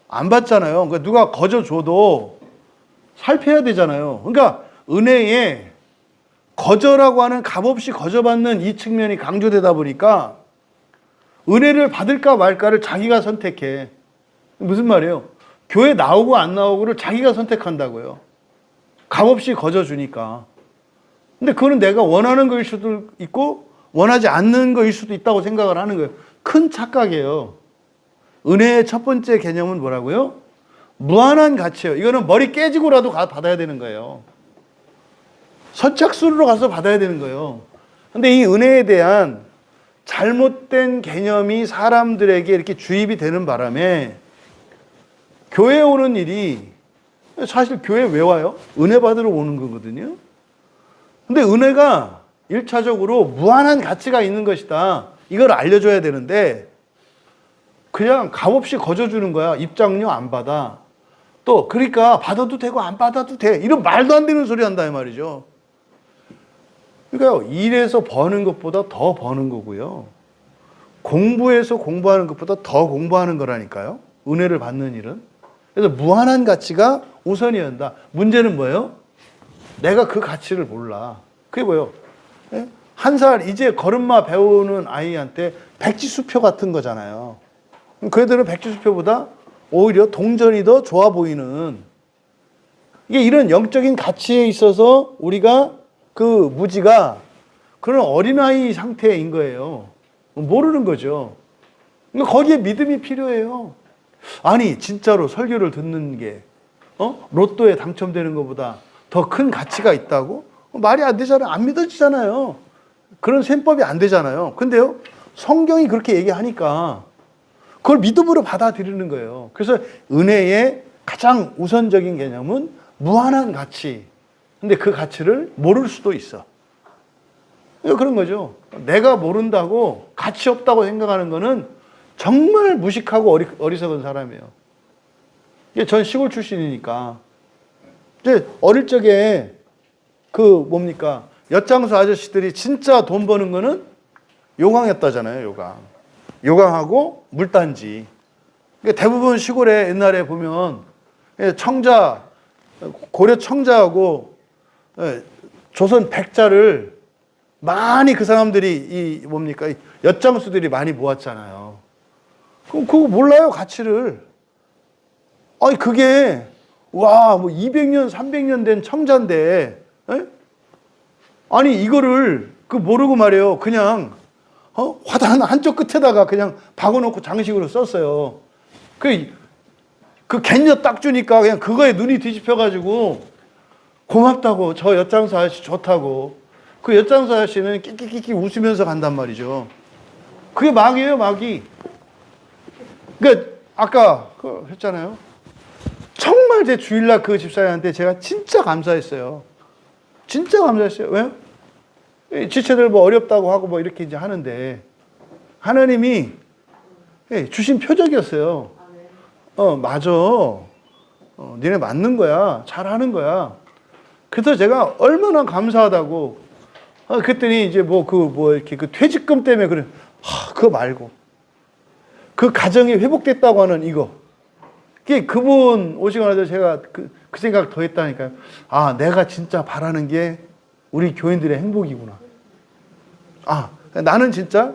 안 받잖아요. 그러니까 누가 거저 줘도 살펴야 되잖아요. 그러니까 은혜에 거저라고 하는 값없이 거저받는 이 측면이 강조되다 보니까 은혜를 받을까 말까를 자기가 선택해. 무슨 말이에요? 교회 나오고 안 나오고를 자기가 선택한다고요. 값없이 거저주니까. 근데 그거는 내가 원하는 거일 수도 있고 원하지 않는 거일 수도 있다고 생각을 하는 거예요. 큰 착각이에요. 은혜의 첫 번째 개념은 뭐라고요? 무한한 가치예요. 이거는 머리 깨지고라도 받아야 되는 거예요. 선착순으로 가서 받아야 되는 거예요. 근데 이 은혜에 대한 잘못된 개념이 사람들에게 이렇게 주입이 되는 바람에 교회에 오는 일이 사실 교회에 왜 와요? 은혜 받으러 오는 거거든요. 근데 은혜가 1차적으로 무한한 가치가 있는 것이다. 이걸 알려줘야 되는데 그냥 값없이 거저주는 거야. 입장료 안 받아. 또 그러니까 받아도 되고 안 받아도 돼. 이런 말도 안 되는 소리 한다 이 말이죠. 그러니까 일해서 버는 것보다 더 버는 거고요. 공부해서 공부하는 것보다 더 공부하는 거라니까요. 은혜를 받는 일은. 그래서 무한한 가치가 우선이어야 한다. 문제는 뭐예요? 내가 그 가치를 몰라. 그게 뭐예요? 한 살 이제 걸음마 배우는 아이한테 백지수표 같은 거잖아요. 그 애들은 백지수표보다 오히려 동전이 더 좋아 보이는, 이게 이런 영적인 가치에 있어서 우리가 그 무지가 그런 어린아이 상태인 거예요. 모르는 거죠. 그러니까 거기에 믿음이 필요해요. 아니 진짜로 설교를 듣는 게 로또에 당첨되는 것보다 더 큰 가치가 있다고? 말이 안 되잖아요. 안 믿어지잖아요. 그런 셈법이 안 되잖아요. 근데요, 성경이 그렇게 얘기하니까 그걸 믿음으로 받아들이는 거예요. 그래서 은혜의 가장 우선적인 개념은 무한한 가치. 근데 그 가치를 모를 수도 있어. 그런 거죠. 내가 모른다고 가치 없다고 생각하는 거는 정말 무식하고 어리석은 사람이에요. 전 시골 출신이니까. 이제 어릴 적에 뭡니까? 엿장수 아저씨들이 진짜 돈 버는 거는 요강했다잖아요, 요강. 요강하고 물단지. 그러니까 대부분 시골에 옛날에 보면 청자, 고려 청자하고 조선 백자를 많이 그 사람들이 엿장수들이 많이 모았잖아요. 그럼 그거 몰라요, 가치를. 아니, 그게, 와, 뭐 200년, 300년 된 청자인데, 아니, 이거를 모르고 말이에요. 그냥, 화단 한쪽 끝에다가 그냥 박아놓고 장식으로 썼어요. 그 갯엿 딱 주니까 그냥 그거에 눈이 뒤집혀가지고 고맙다고, 저 엿장수 아저씨 좋다고. 그 엿장수 아저씨는 끼끼끼끼 웃으면서 간단 말이죠. 그게 마귀예요, 마귀. 그러니까 아까 했잖아요. 정말 제 주일날 그 집사님한테 제가 진짜 감사했어요. 진짜 감사했어요. 왜요? 지체들 뭐 어렵다고 하고 뭐 이렇게 이제 하는데 하나님이 주신 표적이었어요. 맞아. 니네 맞는 거야. 잘하는 거야. 그래서 제가 얼마나 감사하다고. 그랬더니 이제 이렇게 퇴직금 때문에 그래. 그거 말고. 그 가정이 회복됐다고 하는 이거. 그분 오시고 나서 제가 그 생각 더 했다니까요. 아, 내가 진짜 바라는 게 우리 교인들의 행복이구나. 아, 나는 진짜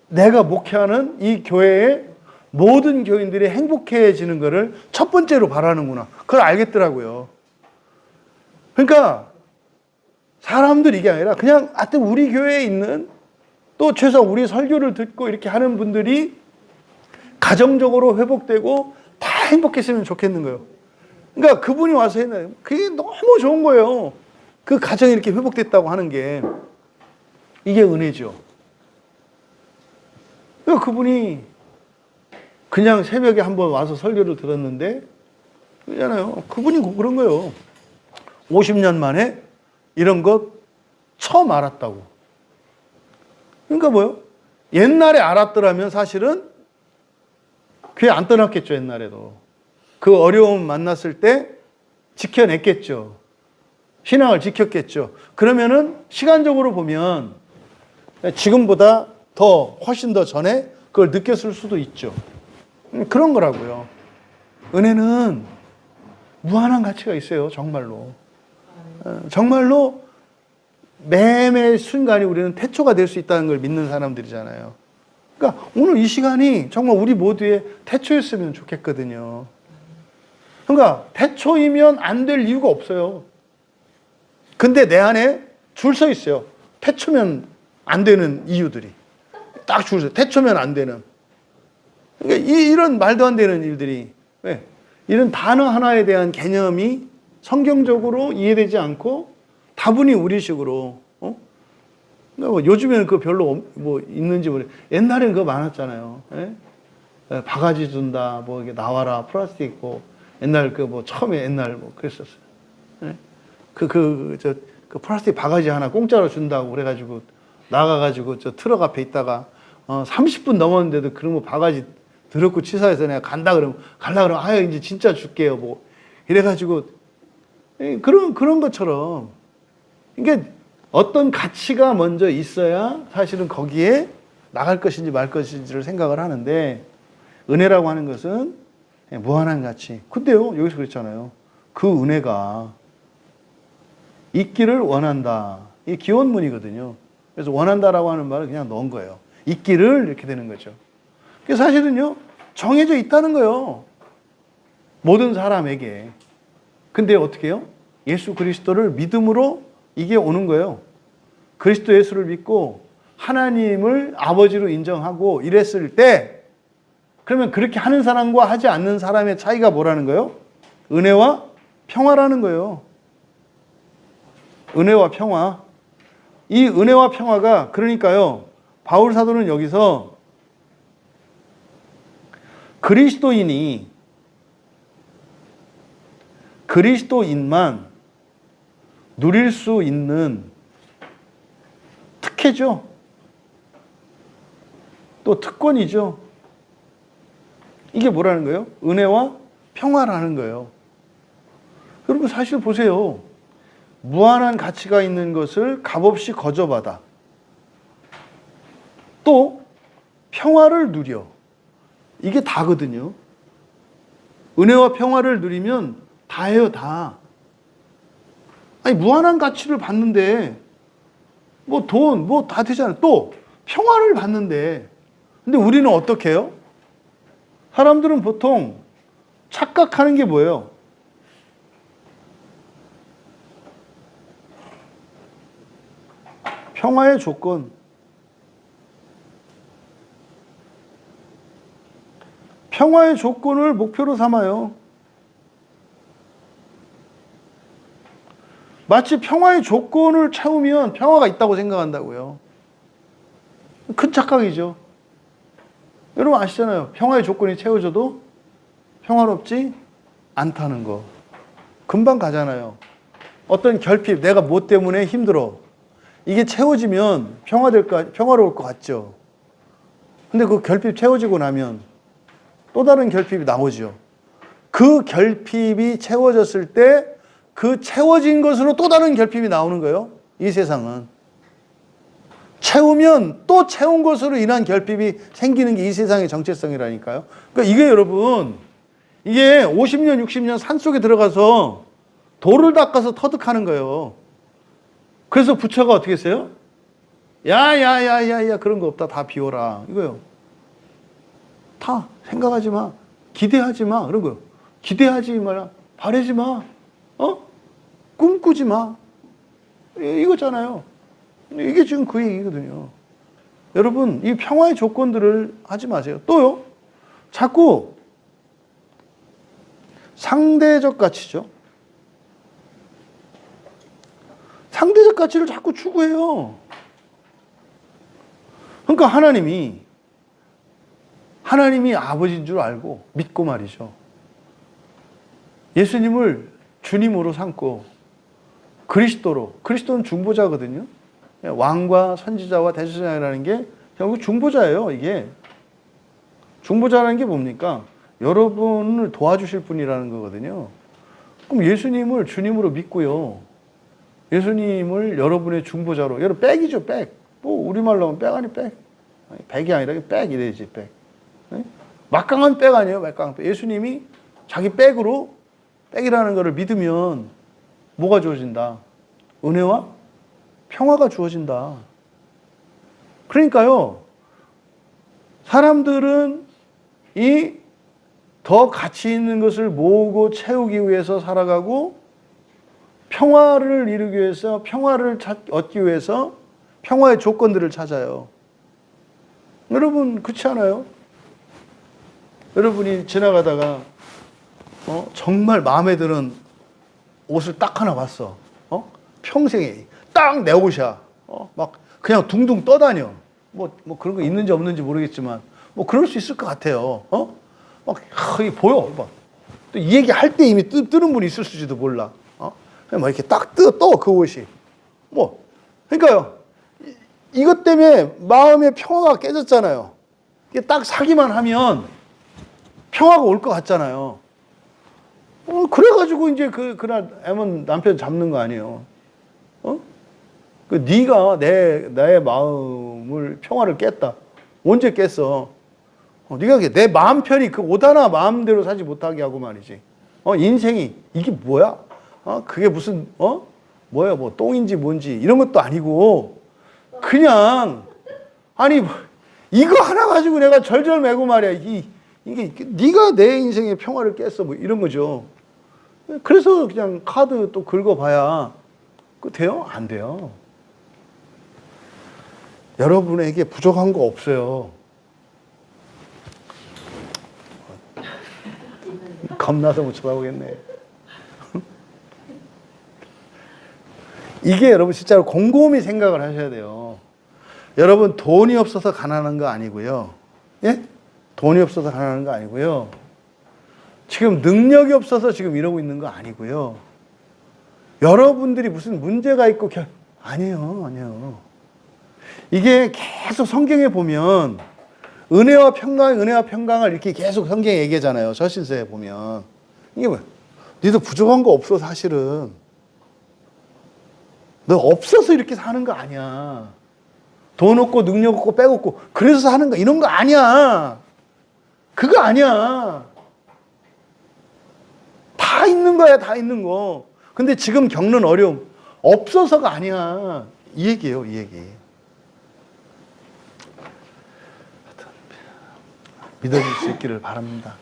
내가 목회하는 이 교회의 모든 교인들이 행복해지는 것을 첫 번째로 바라는구나. 그걸 알겠더라고요. 그러니까 사람들 이게 아니라 그냥 하여튼 우리 교회에 있는 또 최소한 우리 설교를 듣고 이렇게 하는 분들이 가정적으로 회복되고 다 행복했으면 좋겠는 거예요. 그러니까 그분이 와서 했나요? 그게 너무 좋은 거예요. 그 가정이 이렇게 회복됐다고 하는 게 이게 은혜죠. 그러니까 그분이 그냥 새벽에 한번 와서 설교를 들었는데 그러잖아요. 그분이 그런 거예요. 50년 만에 이런 것 처음 알았다고. 그러니까 뭐요? 옛날에 알았더라면 사실은 교회 안 떠났겠죠, 옛날에도. 그 어려움 만났을 때 지켜냈겠죠. 신앙을 지켰겠죠. 그러면은 시간적으로 보면 지금보다 훨씬 더 전에 그걸 느꼈을 수도 있죠. 그런 거라고요. 은혜는 무한한 가치가 있어요, 정말로. 정말로 매매 순간이 우리는 태초가 될 수 있다는 걸 믿는 사람들이잖아요. 그러니까 오늘 이 시간이 정말 우리 모두의 태초였으면 좋겠거든요. 그러니까 태초이면 안 될 이유가 없어요. 근데 내 안에 줄 서 있어요. 태초면 안 되는 이유들이. 딱 줄 서. 태초면 안 되는. 그러니까 이런 말도 안 되는 일들이. 왜? 이런 단어 하나에 대한 개념이 성경적으로 이해되지 않고 다분히 우리식으로. 그러니까 뭐 요즘에는 그거 별로 뭐 있는지 모르. 옛날에는 그거 많았잖아요. 예? 바가지 준다. 뭐 이게 나와라. 플라스틱 뭐 옛날 그 뭐 처음에 옛날 뭐 그랬었어요. 예? 그 플라스틱 바가지 하나 공짜로 준다고 그래가지고 나가가지고 저 트럭 앞에 있다가 30분 넘었는데도 그런 거 바가지 더럽고 치사해서 내가 간다 그러면 아유 이제 진짜 줄게요 뭐 이래가지고 그런 것처럼 이게 어떤 가치가 먼저 있어야 사실은 거기에 나갈 것인지 말 것인지를 생각을 하는데 은혜라고 하는 것은 무한한 가치. 근데요 여기서 그랬잖아요. 그 은혜가 있기를 원한다. 이게 기원문이거든요. 그래서 원한다라고 하는 말을 그냥 넣은 거예요. 있기를 이렇게 되는 거죠. 그래서 사실은요, 정해져 있다는 거예요. 모든 사람에게. 근데 어떻게 해요? 예수 그리스도를 믿음으로 이게 오는 거예요. 그리스도 예수를 믿고 하나님을 아버지로 인정하고 이랬을 때, 그러면 그렇게 하는 사람과 하지 않는 사람의 차이가 뭐라는 거예요? 은혜와 평화라는 거예요. 은혜와 평화. 이 은혜와 평화가 그러니까요. 바울 사도는 여기서 그리스도인만 누릴 수 있는 특혜죠. 또 특권이죠. 이게 뭐라는 거예요? 은혜와 평화라는 거예요. 여러분 사실 보세요. 무한한 가치가 있는 것을 값없이 거저받아. 또 평화를 누려. 이게 다거든요. 은혜와 평화를 누리면 다예요, 다. 아니 무한한 가치를 받는데 뭐 돈, 뭐 다 되잖아요. 또 평화를 받는데 근데 우리는 어떻게 해요? 사람들은 보통 착각하는 게 뭐예요? 평화의 조건. 평화의 조건을 목표로 삼아요. 마치 평화의 조건을 채우면 평화가 있다고 생각한다고요. 큰 착각이죠. 여러분 아시잖아요. 평화의 조건이 채워져도 평화롭지 않다는 거. 금방 가잖아요. 어떤 결핍, 내가 뭐 때문에 힘들어. 이게 채워지면 평화로울 것 같죠. 근데 그 결핍 채워지고 나면 또 다른 결핍이 나오죠. 그 결핍이 채워졌을 때 그 채워진 것으로 또 다른 결핍이 나오는 거예요. 이 세상은. 채우면 또 채운 것으로 인한 결핍이 생기는 게 이 세상의 정체성이라니까요. 그러니까 이게 여러분, 이게 50년, 60년 산속에 들어가서 돌을 닦아서 터득하는 거예요. 그래서 부처가 어떻게 했어요? 야, 그런 거 없다. 다 비워라. 이거요. 다 생각하지 마. 기대하지 마. 그런 거요. 기대하지 마라. 바라지 마. 꿈꾸지 마. 이거잖아요. 이게 지금 그 얘기거든요. 여러분, 이 평화의 조건들을 하지 마세요. 또요. 자꾸 상대적 가치죠. 상대적 가치를 자꾸 추구해요. 그러니까 하나님이 아버지인 줄 알고 믿고 말이죠. 예수님을 주님으로 삼고 그리스도는 중보자거든요. 왕과 선지자와 대제사장이라는 게 결국 중보자예요. 이게 중보자라는 게 뭡니까? 여러분을 도와주실 분이라는 거거든요. 그럼 예수님을 주님으로 믿고요. 예수님을 여러분의 중보자로, 여러분 백이죠, 백. 뭐 우리말로 하면 백 아니 백. 백이 아니라 백 이래야지, 백. 막강한 백 아니에요, 막강한 백. 예수님이 자기 백이라는 것을 믿으면 뭐가 주어진다? 은혜와 평화가 주어진다. 그러니까요, 사람들은 이 더 가치 있는 것을 모으고 채우기 위해서 살아가고 평화를 이루기 위해서 평화를 얻기 위해서 평화의 조건들을 찾아요. 여러분 그렇지 않아요? 여러분이 지나가다가 정말 마음에 드는 옷을 딱 하나 봤어. 평생에 딱 내 옷이야. 막 그냥 둥둥 떠다녀. 뭐 그런 거 있는지 없는지 모르겠지만 뭐 그럴 수 있을 것 같아요. 막 이게 보여. 막 또 이 얘기 할 때 이미 뜨는 분이 있을지도 몰라. 막 이렇게 딱 떠 그 옷이. 뭐 그러니까요. 이것 때문에 마음의 평화가 깨졌잖아요. 이게 딱 사기만 하면 평화가 올 것 같잖아요. 그래가지고 이제 그날 애면 남편 잡는 거 아니에요. 네가 나의 마음을 평화를 깼다. 언제 깼어? 네가 내 마음 편히 그 옷 하나 마음대로 사지 못하게 하고 말이지. 인생이 이게 뭐야? 그게 무슨 뭐야 뭐 똥인지 뭔지 이런 것도 아니고 그냥 아니 이거 하나 가지고 내가 절절매고 말이야. 이게 네가 내 인생의 평화를 깼어 뭐 이런 거죠. 그래서 그냥 카드 또 긁어봐야 그 돼요? 안 돼요. 여러분에게 부족한 거 없어요. 겁나서 못 쳐다보겠네. 이게 여러분 진짜로 곰곰이 생각을 하셔야 돼요. 여러분 돈이 없어서 가난한 거 아니고요. 예? 돈이 없어서 가난한 거 아니고요. 지금 능력이 없어서 지금 이러고 있는 거 아니고요. 여러분들이 무슨 문제가 있고 아니에요. 이게 계속 성경에 보면 은혜와 평강을 이렇게 계속 성경에 얘기하잖아요. 저신서에 보면. 이게 뭐야? 너도 부족한 거 없어 사실은. 너 없어서 이렇게 사는 거 아니야. 돈 없고 능력 없고 백 없고 그래서 사는 거 이런 거 아니야. 그거 아니야. 다 있는 거야, 다 있는 거. 근데 지금 겪는 어려움 없어서가 아니야. 이 얘기예요, 이 얘기. 믿어줄 수 있기를 바랍니다.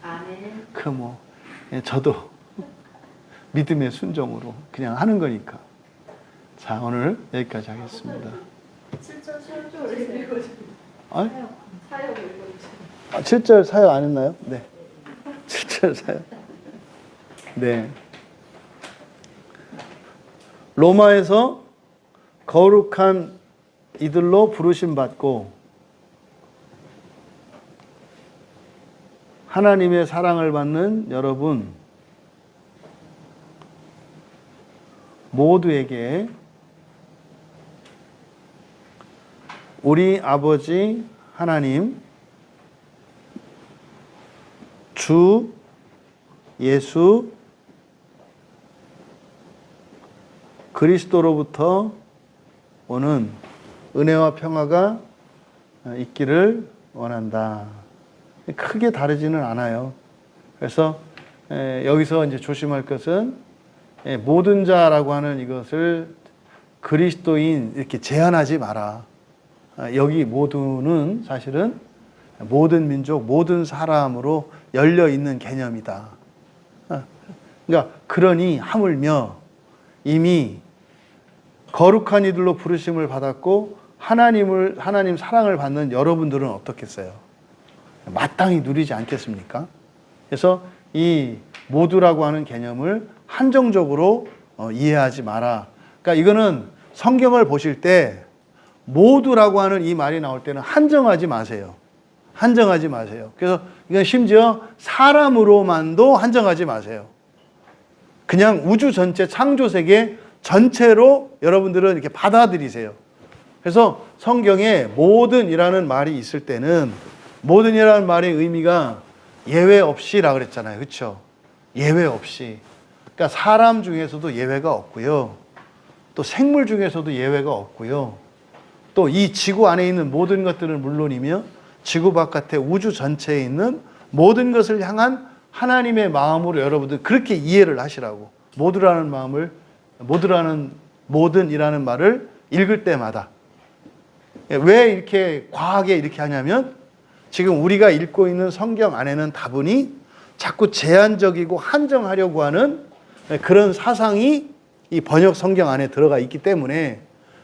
아멘. 저도 믿음의 순종으로 그냥 하는 거니까. 자, 오늘 여기까지 하겠습니다. 7절 설교를 읽어주세요. 사역 읽어주세요. 7절 사역 안 했나요? 네. 7절 사역. 네. 로마에서 거룩한 이들로 부르심 받고 하나님의 사랑을 받는 여러분 모두에게 우리 아버지 하나님, 주 예수 그리스도로부터 오는 은혜와 평화가 있기를 원한다. 크게 다르지는 않아요. 그래서 여기서 이제 조심할 것은 모든 자라고 하는 이것을 그리스도인 이렇게 제한하지 마라. 여기 모두는 사실은 모든 민족, 모든 사람으로 열려 있는 개념이다. 그러니까 그러니 하물며 이미 거룩한 이들로 부르심을 받았고 하나님 사랑을 받는 여러분들은 어떻겠어요? 마땅히 누리지 않겠습니까? 그래서 이 모두라고 하는 개념을 한정적으로 이해하지 마라. 그러니까 이거는 성경을 보실 때 모두라고 하는 이 말이 나올 때는 한정하지 마세요. 한정하지 마세요. 그래서 이건 심지어 사람으로만도 한정하지 마세요. 그냥 우주 전체 창조세계 전체로 여러분들은 이렇게 받아들이세요. 그래서 성경에 모든이라는 말이 있을 때는 모든이라는 말의 의미가 예외 없이라 그랬잖아요. 그렇죠? 예외 없이. 그러니까 사람 중에서도 예외가 없고요. 또 생물 중에서도 예외가 없고요. 또 이 지구 안에 있는 모든 것들은 물론이며 지구 바깥의 우주 전체에 있는 모든 것을 향한 하나님의 마음으로 여러분들 그렇게 이해를 하시라고. 모든이라는 말을 읽을 때마다 왜 이렇게 과하게 이렇게 하냐면 지금 우리가 읽고 있는 성경 안에는 다분히 자꾸 제한적이고 한정하려고 하는 그런 사상이 이 번역 성경 안에 들어가 있기 때문에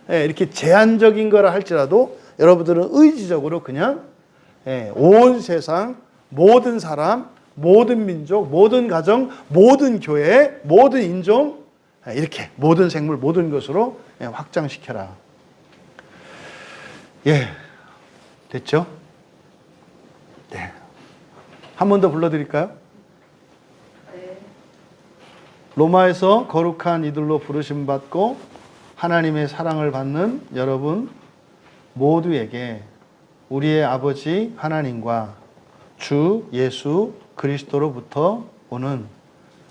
이렇게 제한적인 거라 할지라도 여러분들은 의지적으로 그냥 온 세상 모든 사람, 모든 민족, 모든 가정, 모든 교회, 모든 인종 이렇게 모든 생물, 모든 것으로 확장시켜라. 예, 됐죠? 네. 한 번 더 불러드릴까요? 네. 로마에서 거룩한 이들로 부르심 받고 하나님의 사랑을 받는 여러분 모두에게 우리의 아버지 하나님과 주 예수 그리스도로부터 오는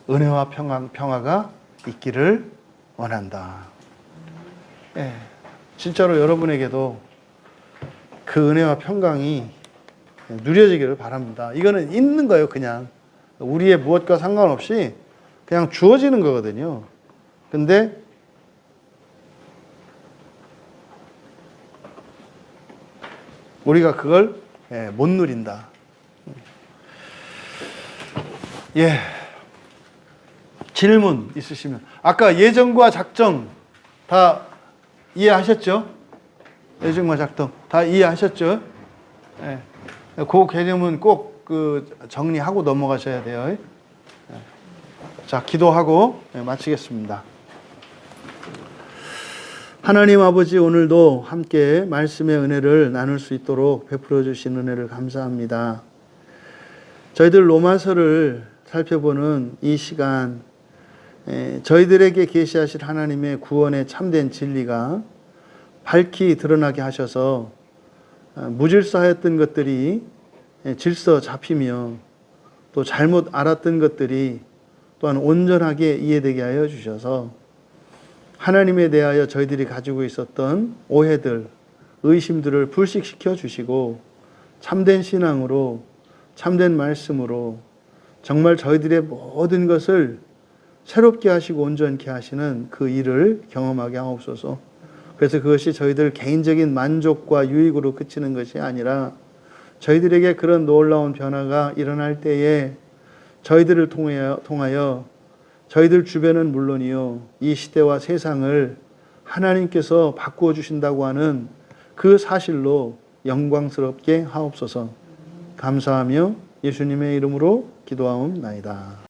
은혜와 평화가 있기를 원한다. 예, 진짜로 여러분에게도 그 은혜와 평강이 누려지기를 바랍니다. 이거는 있는 거예요, 그냥. 우리의 무엇과 상관없이 그냥 주어지는 거거든요. 근데 우리가 그걸 못 누린다. 예. 질문 있으시면. 아까 예정과 작정 다 이해하셨죠? 예정과 작정 다 이해하셨죠? 예. 그 개념은 꼭 그 정리하고 넘어가셔야 돼요. 자, 기도하고 마치겠습니다. 하나님 아버지, 오늘도 함께 말씀의 은혜를 나눌 수 있도록 베풀어 주신 은혜를 감사합니다. 저희들 로마서를 살펴보는 이 시간, 저희들에게 계시하실 하나님의 구원의 참된 진리가 밝히 드러나게 하셔서 무질서하였던 것들이 질서 잡히며 또 잘못 알았던 것들이 또한 온전하게 이해되게 하여 주셔서 하나님에 대하여 저희들이 가지고 있었던 오해들, 의심들을 불식시켜 주시고 참된 신앙으로, 참된 말씀으로 정말 저희들의 모든 것을 새롭게 하시고 온전케 하시는 그 일을 경험하게 하옵소서. 그래서 그것이 저희들 개인적인 만족과 유익으로 그치는 것이 아니라 저희들에게 그런 놀라운 변화가 일어날 때에 저희들을 통하여 저희들 주변은 물론이요, 이 시대와 세상을 하나님께서 바꾸어 주신다고 하는 그 사실로 영광스럽게 하옵소서. 감사하며 예수님의 이름으로 기도하옵나이다.